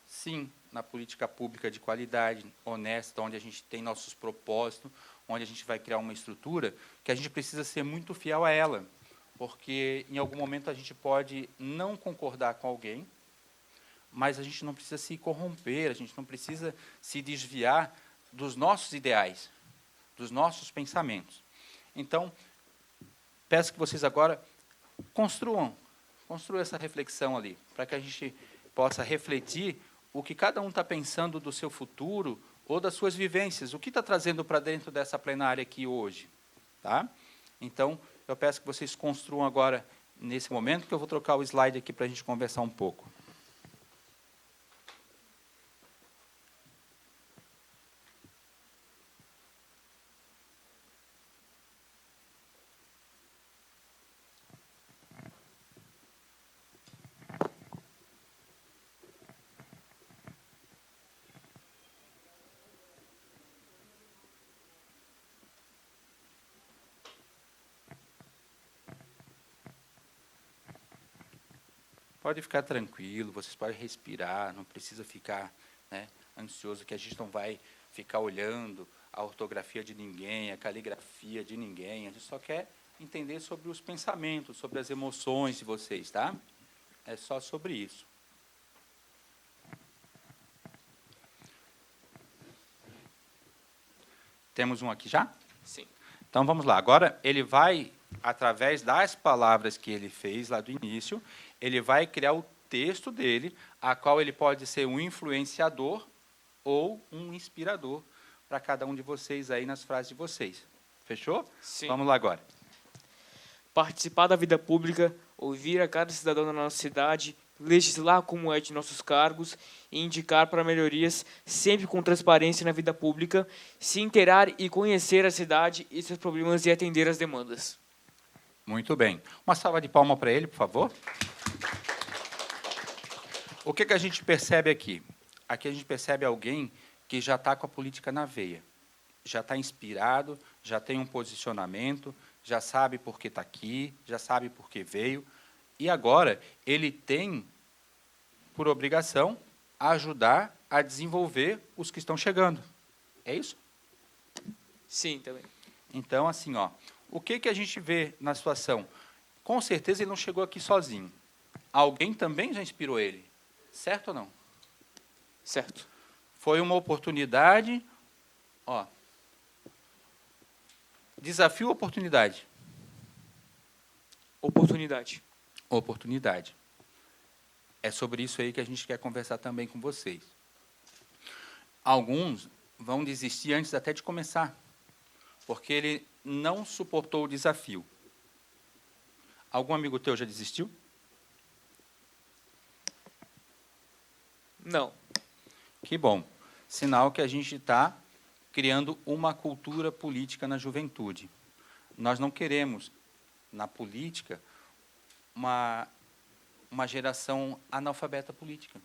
E: sim, na política pública de qualidade, honesta, onde a gente tem nossos propósitos, onde a gente vai criar uma estrutura, que a gente precisa ser muito fiel a ela, porque em algum momento a gente pode não concordar com alguém, mas a gente não precisa se corromper, a gente não precisa se desviar dos nossos ideais, dos nossos pensamentos. Então, peço que vocês agora construam essa reflexão ali, para que a gente possa refletir o que cada um está pensando do seu futuro ou das suas vivências, o que está trazendo para dentro dessa plenária aqui hoje. Tá? Então, eu peço que vocês construam agora, nesse momento, que eu vou trocar o slide aqui para a gente conversar um pouco. podem ficar tranquilo, vocês podem respirar, não precisa ficar, né, ansioso, que a gente não vai ficar olhando a ortografia de ninguém, a caligrafia de ninguém. A gente só quer entender sobre os pensamentos, sobre as emoções de vocês, tá? É só sobre isso. Temos um aqui já?
A: Sim.
E: Então, vamos lá. Agora, ele vai, através das palavras que ele fez lá do início, ele vai criar o texto dele, a qual ele pode ser um influenciador ou um inspirador para cada um de vocês aí nas frases de vocês. Fechou?
A: Sim.
E: Vamos lá agora.
A: Participar da vida pública, ouvir a cada cidadão da nossa cidade, legislar como é de nossos cargos e indicar para melhorias sempre com transparência na vida pública, se inteirar e conhecer a cidade e seus problemas e atender as demandas.
E: Muito bem. Uma salva de palmas para ele, por favor. O que a gente percebe aqui? Aqui a gente percebe alguém que já está com a política na veia, já está inspirado, já tem um posicionamento, já sabe por que está aqui, já sabe por que veio, e agora ele tem, por obrigação, ajudar a desenvolver os que estão chegando. É isso?
A: Sim, também.
E: Então, assim, ó, o que a gente vê na situação? Com certeza ele não chegou aqui sozinho. Alguém também já inspirou ele. Certo ou não?
A: Certo.
E: Foi uma oportunidade, ó. Desafio ou oportunidade?
A: Oportunidade.
E: Oportunidade. É sobre isso aí que a gente quer conversar também com vocês. Alguns vão desistir antes até de começar, porque ele não suportou o desafio. Algum amigo teu já desistiu?
A: Não.
E: Que bom. Sinal que a gente está criando uma cultura política na juventude. Nós não queremos, na política, uma geração analfabeta política.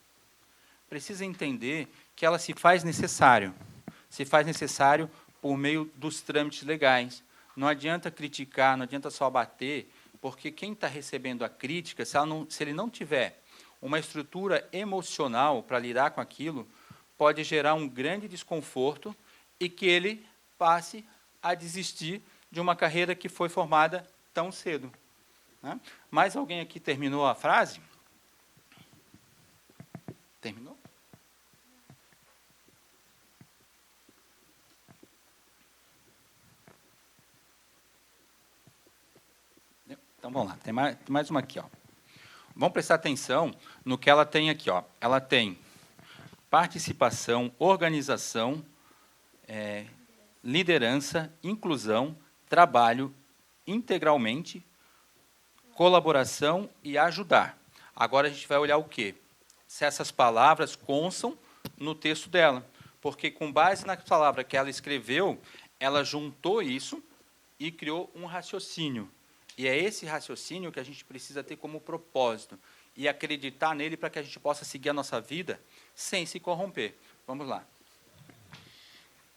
E: Precisa entender que ela se faz necessário. Se faz necessário por meio dos trâmites legais. Não adianta criticar, não adianta só bater, porque quem está recebendo a crítica, se ele não tiver uma estrutura emocional para lidar com aquilo, pode gerar um grande desconforto e que ele passe a desistir de uma carreira que foi formada tão cedo. Né? Mais alguém aqui terminou a frase? Terminou? Então, vamos lá. Tem mais uma aqui, ó. Vamos prestar atenção no que ela tem aqui, ó. Ela tem participação, organização, liderança, inclusão, trabalho integralmente, colaboração e ajudar. Agora a gente vai olhar o quê? Se essas palavras constam no texto dela. Porque, com base na palavra que ela escreveu, ela juntou isso e criou um raciocínio. E é esse raciocínio que a gente precisa ter como propósito e acreditar nele para que a gente possa seguir a nossa vida sem se corromper. Vamos lá.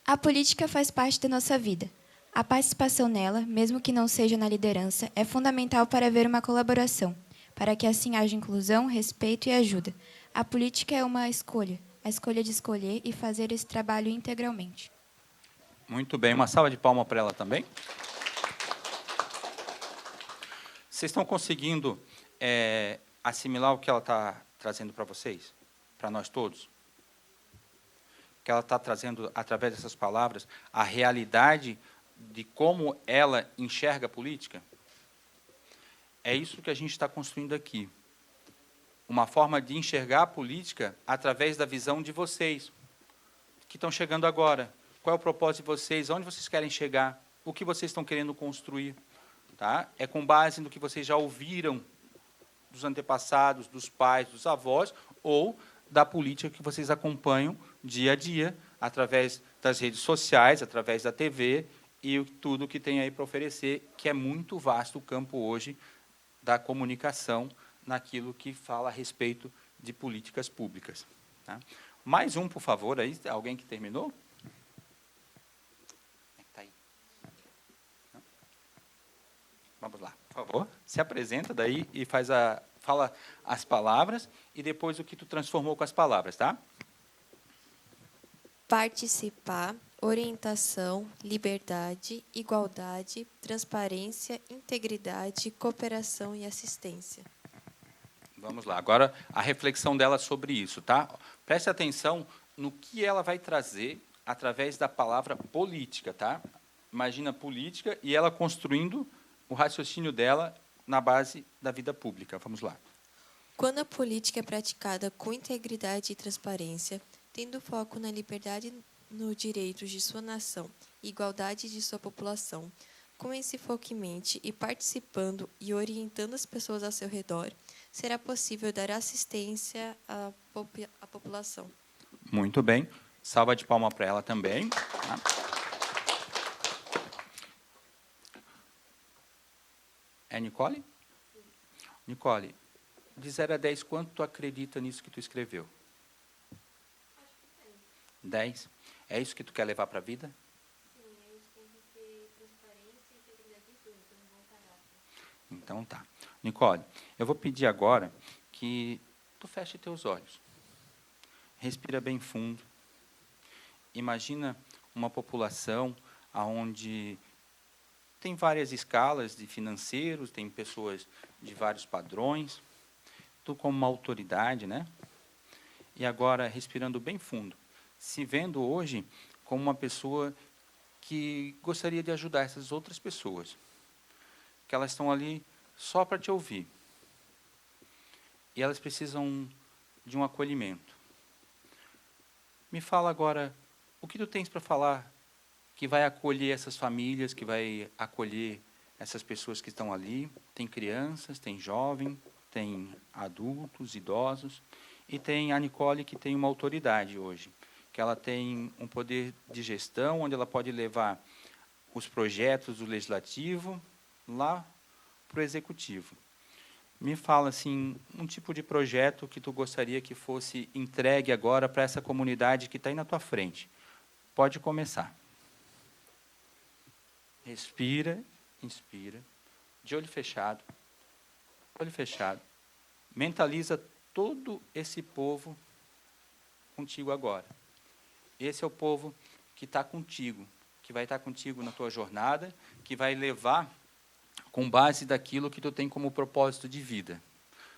C: A política faz parte da nossa vida. A participação nela, mesmo que não seja na liderança, é fundamental para haver uma colaboração, para que assim haja inclusão, respeito e ajuda. A política é uma escolha, a escolha de escolher e fazer esse trabalho integralmente.
E: Muito bem, uma salva de palmas para ela também. Vocês estão conseguindo assimilar o que ela está trazendo para vocês? Para nós todos? Que ela está trazendo, através dessas palavras, a realidade de como ela enxerga a política? É isso que a gente está construindo aqui. Uma forma de enxergar a política através da visão de vocês, que estão chegando agora. Qual é o propósito de vocês? Onde vocês querem chegar? O que vocês estão querendo construir? Tá? É com base no que vocês já ouviram dos antepassados, dos pais, dos avós, ou da política que vocês acompanham dia a dia, através das redes sociais, através da TV, e tudo que tem aí para oferecer, que é muito vasto o campo hoje da comunicação, naquilo que fala a respeito de políticas públicas. Tá? Mais um, por favor, aí, alguém que terminou? Está aí. Vamos lá, por favor. Se apresenta daí e faz fala as palavras e depois o que tu transformou com as palavras, tá?
H: Participar, orientação, liberdade, igualdade, transparência, integridade, cooperação e assistência.
E: Vamos lá. Agora, a reflexão dela sobre isso, tá? Preste atenção no que ela vai trazer através da palavra política, tá? Imagina política e ela construindo o raciocínio dela na base da vida pública. Vamos lá.
H: Quando a política é praticada com integridade e transparência, tendo foco na liberdade no direitos de sua nação e igualdade de sua população, com esse foco em mente e participando e orientando as pessoas ao seu redor, será possível dar assistência à população.
E: Muito bem. Salva de palma para ela também. Tá? É Nicole? Nicole, de 0 a 10, quanto tu acredita nisso que tu escreveu? 10. É isso que tu quer levar para a vida?
H: Sim, a gente tem que ter transparência e integridade de tudo, então um bom caráter.
E: Então tá. Nicole, eu vou pedir agora que tu feche teus olhos. Respira bem fundo. Imagina uma população onde tem várias escalas de financeiros, tem pessoas de vários padrões, tu como uma autoridade, né? E agora, respirando bem fundo, se vendo hoje como uma pessoa que gostaria de ajudar essas outras pessoas, que elas estão ali só para te ouvir. E elas precisam de um acolhimento. Me fala agora, o que tu tens para falar que vai acolher essas famílias, que vai acolher essas pessoas que estão ali? Tem crianças, tem jovens, tem adultos, idosos, e tem a Nicole, que tem uma autoridade hoje, que ela tem um poder de gestão, onde ela pode levar os projetos do legislativo lá para o executivo. Me fala assim, um tipo de projeto que tu gostaria que fosse entregue agora para essa comunidade que está aí na tua frente. Pode começar. Respira, inspira, de olho fechado. Olho fechado. Mentaliza todo esse povo contigo agora. Esse é o povo que está contigo, que vai estar contigo na tua jornada, que vai levar com base daquilo que tu tem como propósito de vida,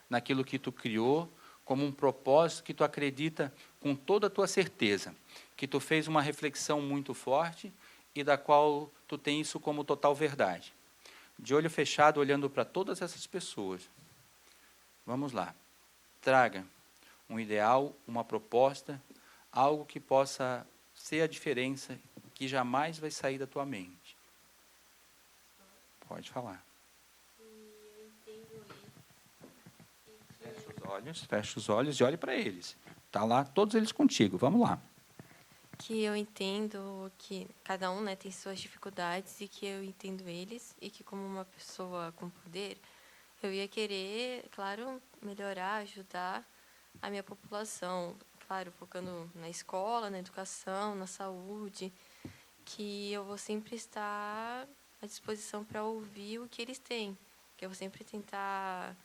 E: naquilo que tu criou como um propósito que tu acredita com toda a tua certeza, que tu fez uma reflexão muito forte e da qual tu tem isso como total verdade. De olho fechado, olhando para todas essas pessoas. Vamos lá. Traga um ideal, uma proposta, algo que possa ser a diferença, que jamais vai sair da tua mente. Pode falar. Fecha os olhos e olhe para eles. Está lá, todos eles contigo. Vamos lá.
H: Que eu entendo que cada um, né, tem suas dificuldades e que eu entendo eles e que, como uma pessoa com poder, eu ia querer, claro, melhorar, ajudar a minha população, claro, focando na escola, na educação, na saúde, que eu vou sempre estar à disposição para ouvir o que eles têm, que eu vou sempre tentar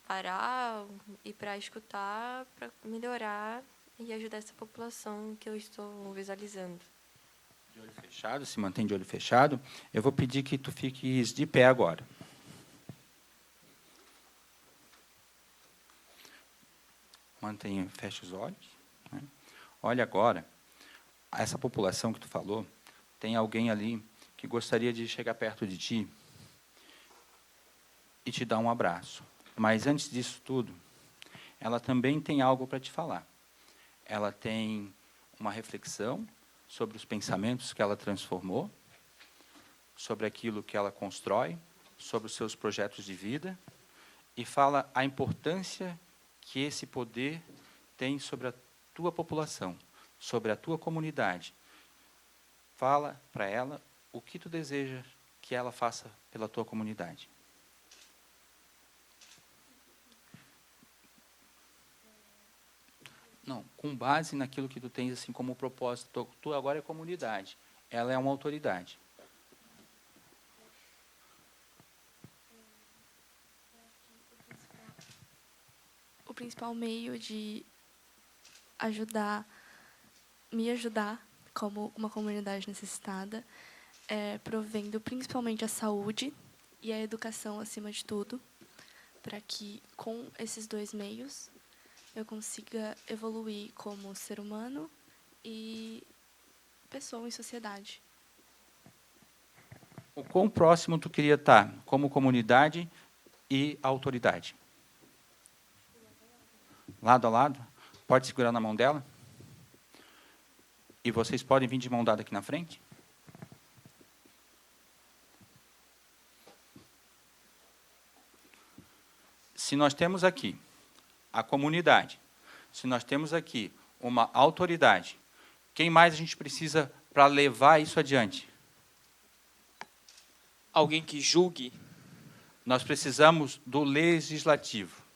H: parar e para escutar, para melhorar e ajudar essa população que eu estou visualizando.
E: De olho fechado, se mantém de olho fechado. Eu vou pedir que tu fiques de pé agora. Mantenha, fecha os olhos. Né? Olha agora, essa população que tu falou, tem alguém ali que gostaria de chegar perto de ti e te dar um abraço. Mas antes disso tudo, ela também tem algo para te falar. Ela tem uma reflexão sobre os pensamentos que ela transformou, sobre aquilo que ela constrói, sobre os seus projetos de vida, e fala a importância que esse poder tem sobre a tua população, sobre a tua comunidade. Fala para ela o que tu deseja que ela faça pela tua comunidade. Não, com base naquilo que tu tens assim como propósito. Tu agora é comunidade, ela é uma autoridade.
G: principal meio de me ajudar como uma comunidade necessitada é provendo principalmente a saúde e a educação acima de tudo, para que com esses dois meios eu consiga evoluir como ser humano e pessoa em sociedade.
E: O quão próximo tu queria estar como comunidade e autoridade? Lado a lado? Pode segurar na mão dela? E vocês podem vir de mão dada aqui na frente? Se nós temos aqui a comunidade, se nós temos aqui uma autoridade, quem mais a gente precisa para levar isso adiante?
A: Alguém que julgue.
E: Nós precisamos do legislativo.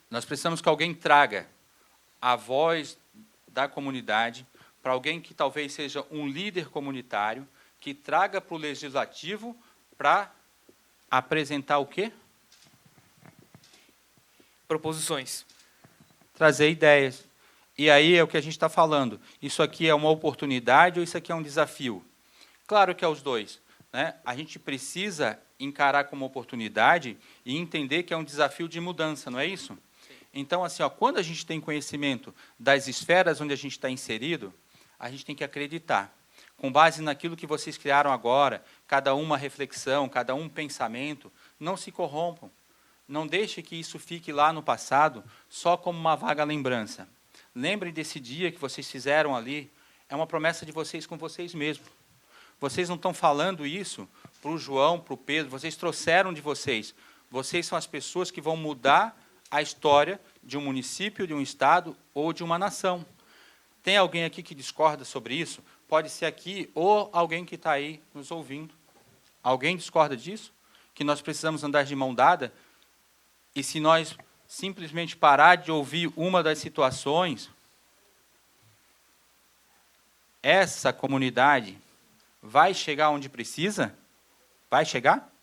E: Nós precisamos que alguém traga a voz da comunidade, para alguém que talvez seja um líder comunitário, que traga para o legislativo para apresentar o quê?
A: Proposições.
E: Trazer ideias. E aí é o que a gente está falando. Isso aqui é uma oportunidade ou isso aqui é um desafio? Claro que é os dois, né? A gente precisa encarar como oportunidade e entender que é um desafio de mudança, não é isso? Sim. Então, assim, ó, quando a gente tem conhecimento das esferas onde a gente está inserido, a gente tem que acreditar. Com base naquilo que vocês criaram agora, cada uma reflexão, cada um pensamento, não se corrompam. Não deixe que isso fique lá no passado, só como uma vaga lembrança. Lembrem desse dia que vocês fizeram ali, é uma promessa de vocês com vocês mesmos. Vocês não estão falando isso para o João, para o Pedro, vocês trouxeram de vocês. Vocês são as pessoas que vão mudar a história de um município, de um estado ou de uma nação. Tem alguém aqui que discorda sobre isso? Pode ser aqui ou alguém que está aí nos ouvindo. Alguém discorda disso? Que nós precisamos andar de mão dada? E se nós simplesmente parar de ouvir uma das situações, essa comunidade vai chegar onde precisa? Vai chegar?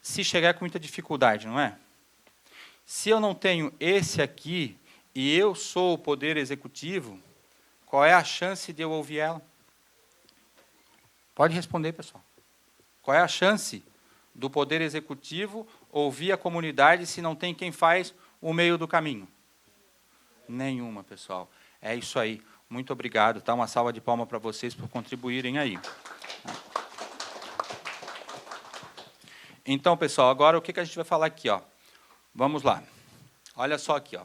E: Se chegar é com muita dificuldade, não é? Se eu não tenho esse aqui e eu sou o poder executivo, qual é a chance de eu ouvir ela? Pode responder, pessoal. Qual é a chance do poder executivo ouvir a comunidade se não tem quem faz o meio do caminho? Nenhuma, pessoal. É isso aí. Muito obrigado. Tá? Uma salva de palmas para vocês por contribuírem aí. Então, pessoal, agora o que a gente vai falar aqui? Ó? Vamos lá. Olha só aqui. Ó.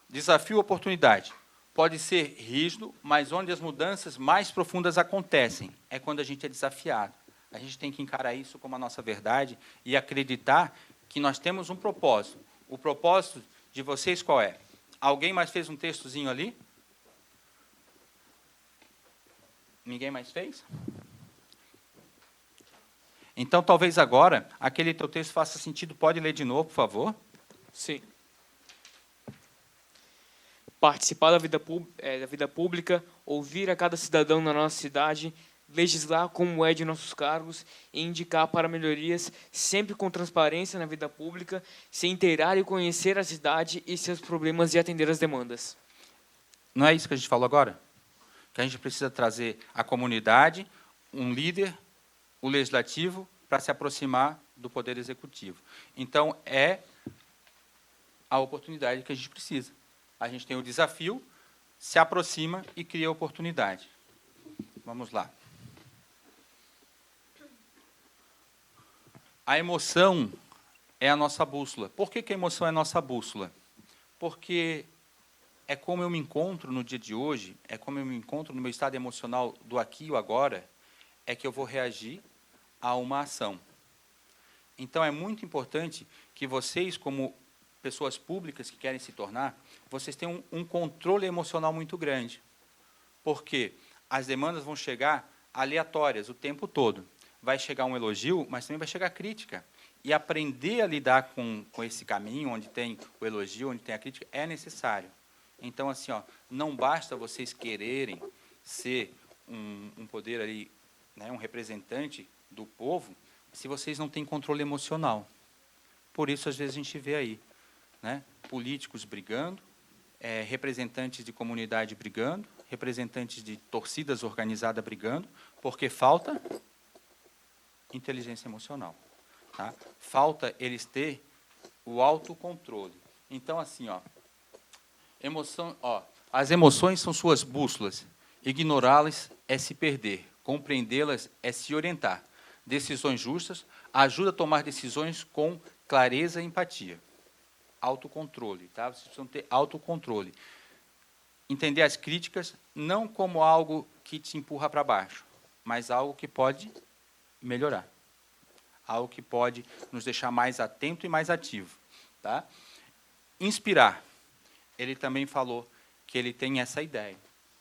E: Desafio oportunidade. Pode ser rígido, mas onde as mudanças mais profundas acontecem é quando a gente é desafiado. A gente tem que encarar isso como a nossa verdade e acreditar que nós temos um propósito. O propósito de vocês qual é? Alguém mais fez um textozinho ali? Ninguém mais fez? Então, talvez agora, aquele teu texto faça sentido. Pode ler de novo, por favor?
A: Sim. Participar da vida pública, ouvir a cada cidadão na nossa cidade, legislar como é de nossos cargos e indicar para melhorias, sempre com transparência na vida pública, se inteirar e conhecer a cidade e seus problemas e atender as demandas.
E: Não é isso que a gente falou agora? Que a gente precisa trazer a comunidade, um líder, o legislativo, para se aproximar do poder executivo. Então, é a oportunidade que a gente precisa. A gente tem o desafio, se aproxima e cria a oportunidade. Vamos lá. A emoção é a nossa bússola. Por que a emoção é a nossa bússola? Porque é como eu me encontro no dia de hoje, é como eu me encontro no meu estado emocional do aqui e o agora, é que eu vou reagir a uma ação. Então, é muito importante que vocês, como pessoas públicas que querem se tornar, vocês tenham um controle emocional muito grande. Porque as demandas vão chegar aleatórias o tempo todo. Vai chegar um elogio, mas também vai chegar crítica. E aprender a lidar com esse caminho, onde tem o elogio, onde tem a crítica, é necessário. Então, assim, ó, não basta vocês quererem ser um poder ali né, um representante do povo se vocês não têm controle emocional. Por isso, às vezes, a gente vê aí, né, políticos brigando, representantes de comunidade brigando, representantes de torcidas organizadas brigando, porque falta inteligência emocional. Tá? Falta eles ter o autocontrole. Então, assim, as emoções são suas bússolas. Ignorá-las é se perder. Compreendê-las é se orientar. Decisões justas ajuda a tomar decisões com clareza e empatia. Autocontrole, tá? Vocês precisam ter autocontrole. Entender as críticas não como algo que te empurra para baixo, mas algo que pode melhorar. Algo que pode nos deixar mais atento e mais ativo. Tá? Inspirar. Ele também falou que ele tem essa ideia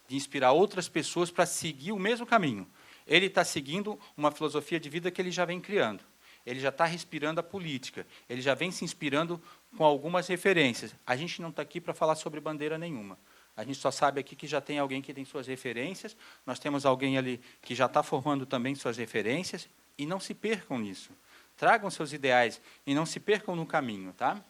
E: de inspirar outras pessoas para seguir o mesmo caminho. Ele está seguindo uma filosofia de vida que ele já vem criando. Ele já está respirando a política. Ele já vem se inspirando com algumas referências. A gente não está aqui para falar sobre bandeira nenhuma. A gente só sabe aqui que já tem alguém que tem suas referências. Nós temos alguém ali que já está formando também suas referências. E não se percam nisso. Tragam seus ideais e não se percam no caminho. Tá?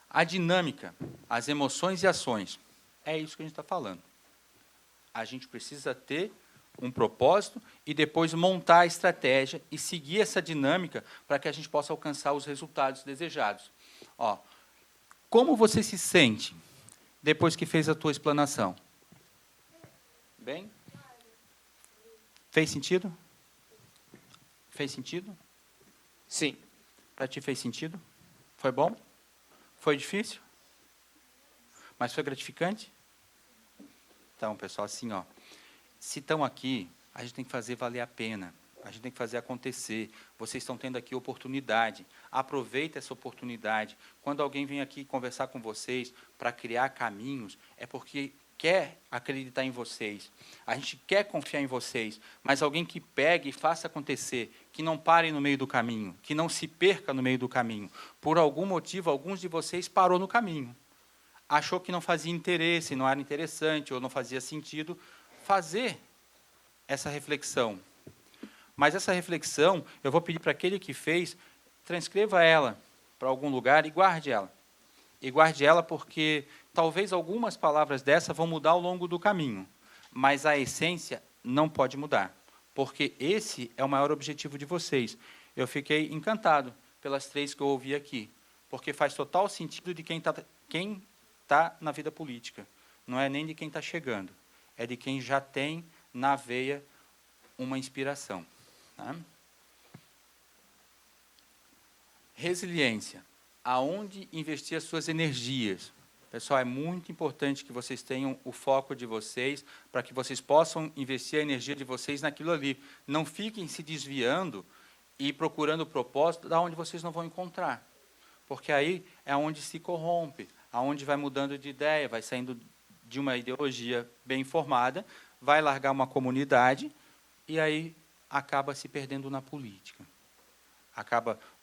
E: A dinâmica, as emoções e ações. É isso que a gente está falando. A gente precisa ter um propósito e depois montar a estratégia e seguir essa dinâmica para que a gente possa alcançar os resultados desejados. Como você se sente depois que fez a tua explanação? Bem? Fez sentido? Fez sentido?
A: Sim.
E: Para ti fez sentido? Foi bom? Foi difícil? Mas foi gratificante? Então, pessoal, assim, se estão aqui, a gente tem que fazer valer a pena. A gente tem que fazer acontecer. Vocês estão tendo aqui oportunidade. Aproveita essa oportunidade. Quando alguém vem aqui conversar com vocês para criar caminhos, é porque quer acreditar em vocês. A gente quer confiar em vocês. Mas alguém que pegue e faça acontecer, que não pare no meio do caminho, que não se perca no meio do caminho. Por algum motivo, alguns de vocês parou no caminho. Achou que não fazia interesse, não era interessante, ou não fazia sentido fazer essa reflexão. Mas essa reflexão, eu vou pedir para aquele que fez, transcreva ela para algum lugar e guarde ela. E guarde ela porque talvez algumas palavras dessa vão mudar ao longo do caminho, mas a essência não pode mudar, porque esse é o maior objetivo de vocês. Eu fiquei encantado pelas 3 que eu ouvi aqui, porque faz total sentido de quem está na vida política. Não é nem de quem está chegando, é de quem já tem na veia uma inspiração. Tá? Resiliência. Aonde investir as suas energias? Pessoal, é muito importante que vocês tenham o foco de vocês para que vocês possam investir a energia de vocês naquilo ali. Não fiquem se desviando e procurando o propósito da onde vocês não vão encontrar. Porque aí é onde se corrompe, aonde vai mudando de ideia, vai saindo de uma ideologia bem formada, vai largar uma comunidade e aí acaba se perdendo na política.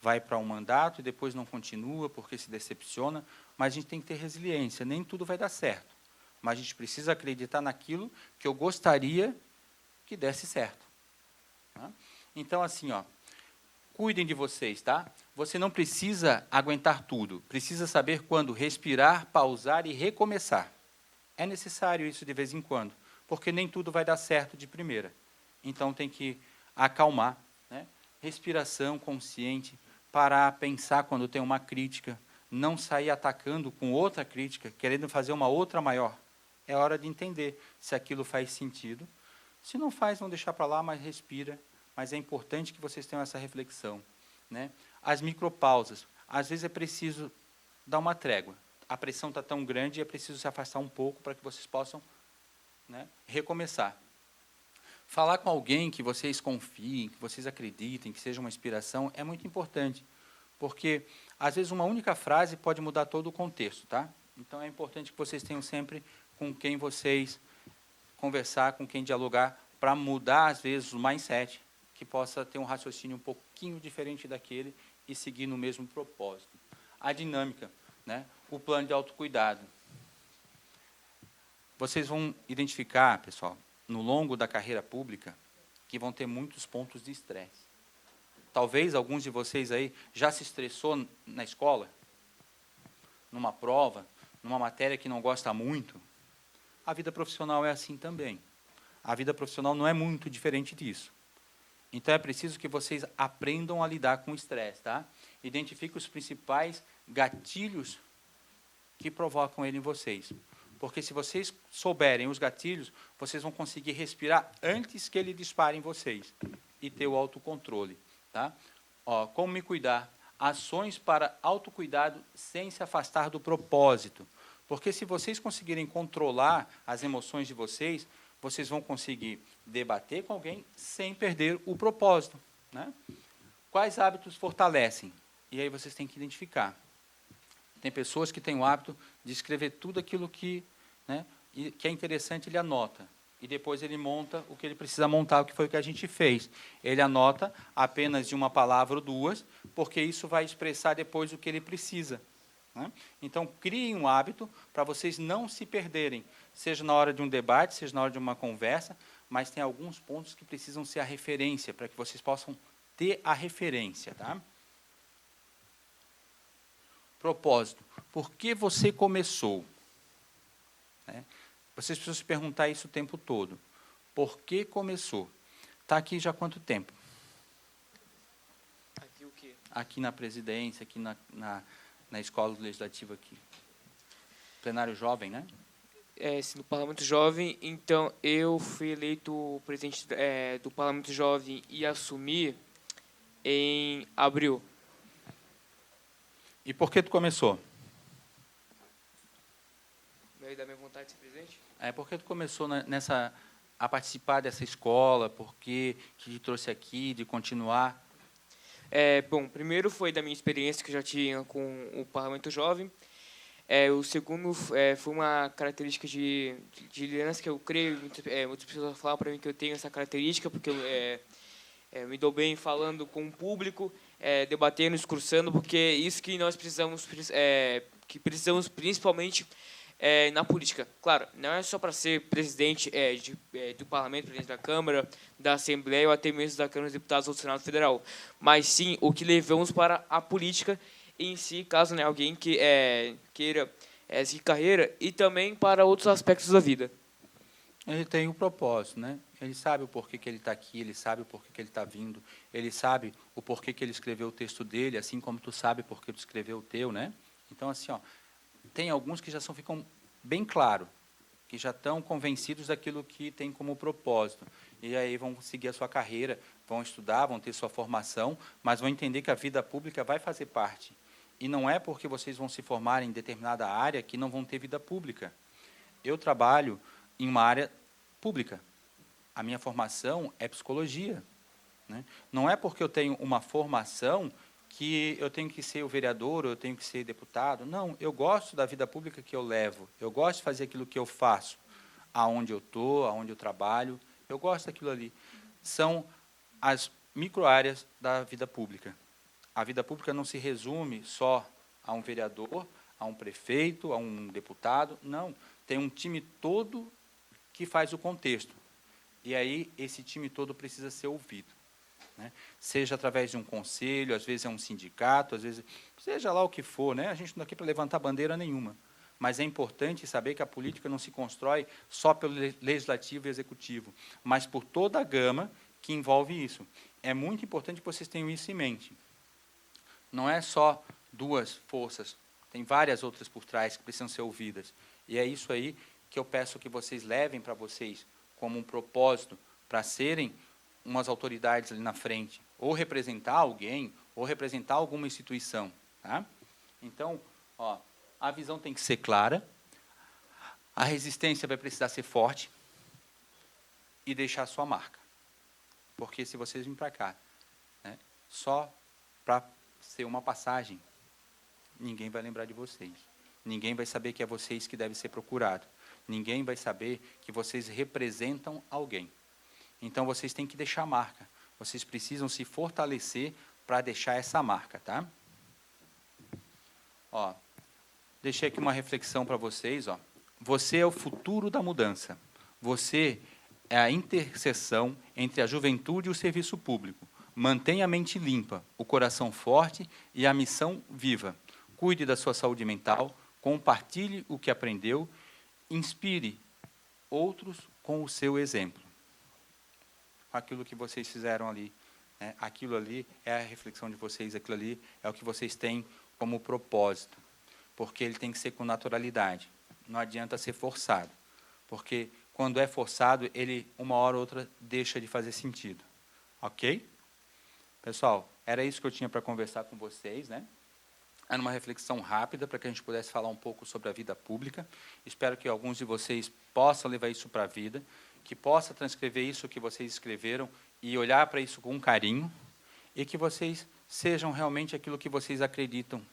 E: Vai para um mandato e depois não continua porque se decepciona, mas a gente tem que ter resiliência, nem tudo vai dar certo. Mas a gente precisa acreditar naquilo que eu gostaria que desse certo. Tá? Então, assim, cuidem de vocês, tá? Você não precisa aguentar tudo, precisa saber quando respirar, pausar e recomeçar. É necessário isso de vez em quando, porque nem tudo vai dar certo de primeira. Então, tem que acalmar, né? Respiração consciente, parar, pensar quando tem uma crítica, não sair atacando com outra crítica, querendo fazer uma outra maior. É hora de entender se aquilo faz sentido. Se não faz, vão deixar para lá, mas respira. Mas é importante que vocês tenham essa reflexão. Né? As micropausas. Às vezes é preciso dar uma trégua. A pressão está tão grande e é preciso se afastar um pouco para que vocês possam, né, recomeçar. Falar com alguém que vocês confiem, que vocês acreditem, que seja uma inspiração, é muito importante, porque, às vezes, uma única frase pode mudar todo o contexto. Tá? Então, é importante que vocês tenham sempre com quem vocês conversar, com quem dialogar, para mudar, às vezes, o mindset, que possa ter um raciocínio um pouquinho diferente daquele e seguir no mesmo propósito. A dinâmica, né? O plano de autocuidado. Vocês vão identificar, pessoal, no longo da carreira pública, que vão ter muitos pontos de estresse. Talvez alguns de vocês aí já se estressou na escola, numa prova, numa matéria que não gosta muito. A vida profissional é assim também. A vida profissional não é muito diferente disso. Então, é preciso que vocês aprendam a lidar com o estresse, tá? Identifiquem os principais gatilhos que provocam ele em vocês. Porque, se vocês souberem os gatilhos, vocês vão conseguir respirar antes que ele dispare em vocês e ter o autocontrole, tá? Ó, como me cuidar? Ações para autocuidado sem se afastar do propósito. Porque, se vocês conseguirem controlar as emoções de vocês, vocês vão conseguir debater com alguém sem perder o propósito, né? Quais hábitos fortalecem? E aí vocês têm que identificar. Tem pessoas que têm o hábito de escrever tudo aquilo que, né, que é interessante, ele anota. E depois ele monta o que ele precisa montar, o que foi o que a gente fez. Ele anota apenas de uma palavra ou duas, porque isso vai expressar depois o que ele precisa, né? Então, criem um hábito para vocês não se perderem, seja na hora de um debate, seja na hora de uma conversa, mas tem alguns pontos que precisam ser a referência, para que vocês possam ter a referência, tá? Propósito. Por que você começou? Né? Vocês precisam se perguntar isso o tempo todo. Por que começou? Está aqui já há quanto tempo?
A: Aqui o quê?
E: Aqui na presidência, aqui na escola legislativa aqui. Plenário jovem, né?
A: No Parlamento Jovem, então eu fui eleito presidente do Parlamento Jovem e assumi em abril.
E: E por que tu começou?
A: Da minha vontade de ser presidente?
E: Por que tu começou a participar dessa escola? Por que te trouxe aqui, de continuar?
A: Bom, primeiro foi da minha experiência que eu já tinha com o Parlamento Jovem. O segundo foi uma característica de liderança que eu creio, muitas pessoas falam para mim que eu tenho essa característica, porque eu me dou bem falando com o público, debatendo, discursando, porque é isso que nós precisamos, principalmente na política. Claro, não é só para ser presidente do Parlamento, presidente da Câmara, da Assembleia ou até mesmo da Câmara dos Deputados ou do Senado Federal, mas sim o que levamos para a política em si, caso alguém que queira seguir carreira, e também para outros aspectos da vida.
E: Ele tem um propósito, né? Ele sabe o porquê que ele está aqui, ele sabe o porquê que ele está vindo, ele sabe o porquê que ele escreveu o texto dele, assim como tu sabe porquê tu escreveu o teu, né? Então, assim, ó, tem alguns que já ficam bem claro, que já estão convencidos daquilo que tem como propósito, e aí vão seguir a sua carreira, vão estudar, vão ter sua formação, mas vão entender que a vida pública vai fazer parte. E não é porque vocês vão se formar em determinada área que não vão ter vida pública. Eu trabalho em uma área pública. A minha formação é psicologia, né? Não é porque eu tenho uma formação que eu tenho que ser o vereador, ou eu tenho que ser deputado. Não, eu gosto da vida pública que eu levo. Eu gosto de fazer aquilo que eu faço, aonde eu estou, aonde eu trabalho. Eu gosto daquilo ali. São as microáreas da vida pública. A vida pública não se resume só a um vereador, a um prefeito, a um deputado. Não, tem um time todo que faz o contexto. E aí esse time todo precisa ser ouvido, né? Seja através de um conselho, às vezes é um sindicato, às vezes seja lá o que for, né? A gente não está aqui para levantar bandeira nenhuma. Mas é importante saber que a política não se constrói só pelo legislativo e executivo, mas por toda a gama que envolve isso. É muito importante que vocês tenham isso em mente. Não é só duas forças, tem várias outras por trás que precisam ser ouvidas. E é isso aí que eu peço que vocês levem para vocês como um propósito, para serem umas autoridades ali na frente, ou representar alguém, ou representar alguma instituição, tá? Então, ó, a visão tem que ser clara, a resistência vai precisar ser forte e deixar a sua marca. Porque se vocês virem para cá, né, só para ser uma passagem, ninguém vai lembrar de vocês. Ninguém vai saber que é vocês que deve ser procurado. Ninguém vai saber que vocês representam alguém. Então, vocês têm que deixar marca. Vocês precisam se fortalecer para deixar essa marca, tá? Ó, deixei aqui uma reflexão para vocês, ó. Você é o futuro da mudança. Você é a interseção entre a juventude e o serviço público. Mantenha a mente limpa, o coração forte e a missão viva. Cuide da sua saúde mental, compartilhe o que aprendeu, inspire outros com o seu exemplo. Aquilo que vocês fizeram ali, né? Aquilo ali é a reflexão de vocês, aquilo ali é o que vocês têm como propósito, porque ele tem que ser com naturalidade. Não adianta ser forçado, porque quando é forçado, ele, uma hora ou outra, deixa de fazer sentido. Ok? Pessoal, era isso que eu tinha para conversar com vocês, né? Era uma reflexão rápida para que a gente pudesse falar um pouco sobre a vida pública. Espero que alguns de vocês possam levar isso para a vida, que possa transcrever isso que vocês escreveram e olhar para isso com carinho, e que vocês sejam realmente aquilo que vocês acreditam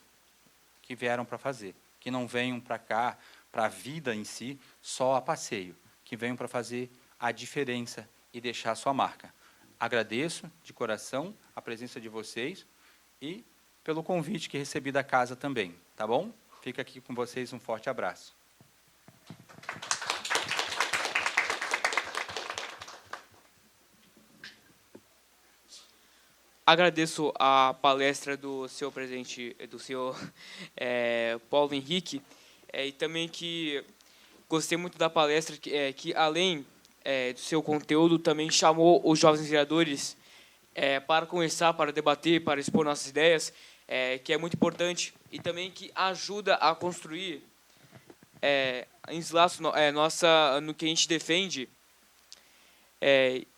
E: que vieram para fazer, que não venham para cá, para a vida em si, só a passeio, que venham para fazer a diferença e deixar a sua marca. Agradeço de coração a presença de vocês e pelo convite que recebi da casa também, tá bom? Fica aqui com vocês, um forte abraço.
A: Agradeço a palestra do senhor presidente, do senhor Paulo Henrique, e também que gostei muito da palestra, que além do seu conteúdo, também chamou os jovens vereadores para conversar, para debater, para expor nossas ideias, que é muito importante, e também que ajuda a construir no que a gente defende,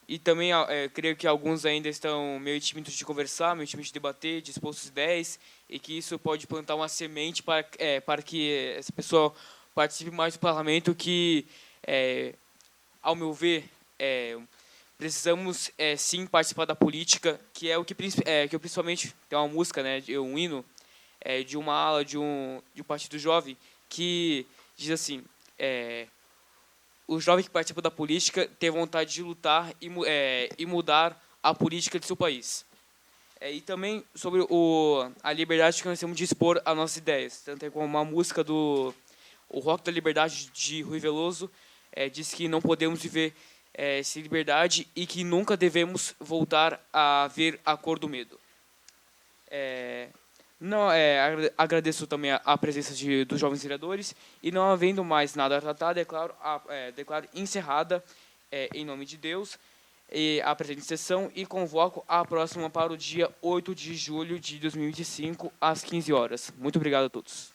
A: e também creio que alguns ainda estão meio tímidos de conversar, meio tímidos de debater, de expor suas ideias, e que isso pode plantar uma semente para que essa pessoa participe mais do parlamento, que, ao meu ver, precisamos sim participar da política, que é o que eu principalmente tem uma música, né, um hino de uma ala de um partido jovem que diz assim: o jovem que participa da política tem vontade de lutar e mudar a política de seu país. E também sobre a liberdade que nós temos de expor as nossas ideias. Tanto é como uma música do o Rock da Liberdade de Rui Veloso diz que não podemos viver sem liberdade e que nunca devemos voltar a ver a cor do medo. Agradeço também a presença dos jovens vereadores, e não havendo mais nada a tratar, declaro encerrada, em nome de Deus, a presente sessão, e convoco a próxima para o dia 8 de julho de 2025, às 15 horas. Muito obrigado a todos.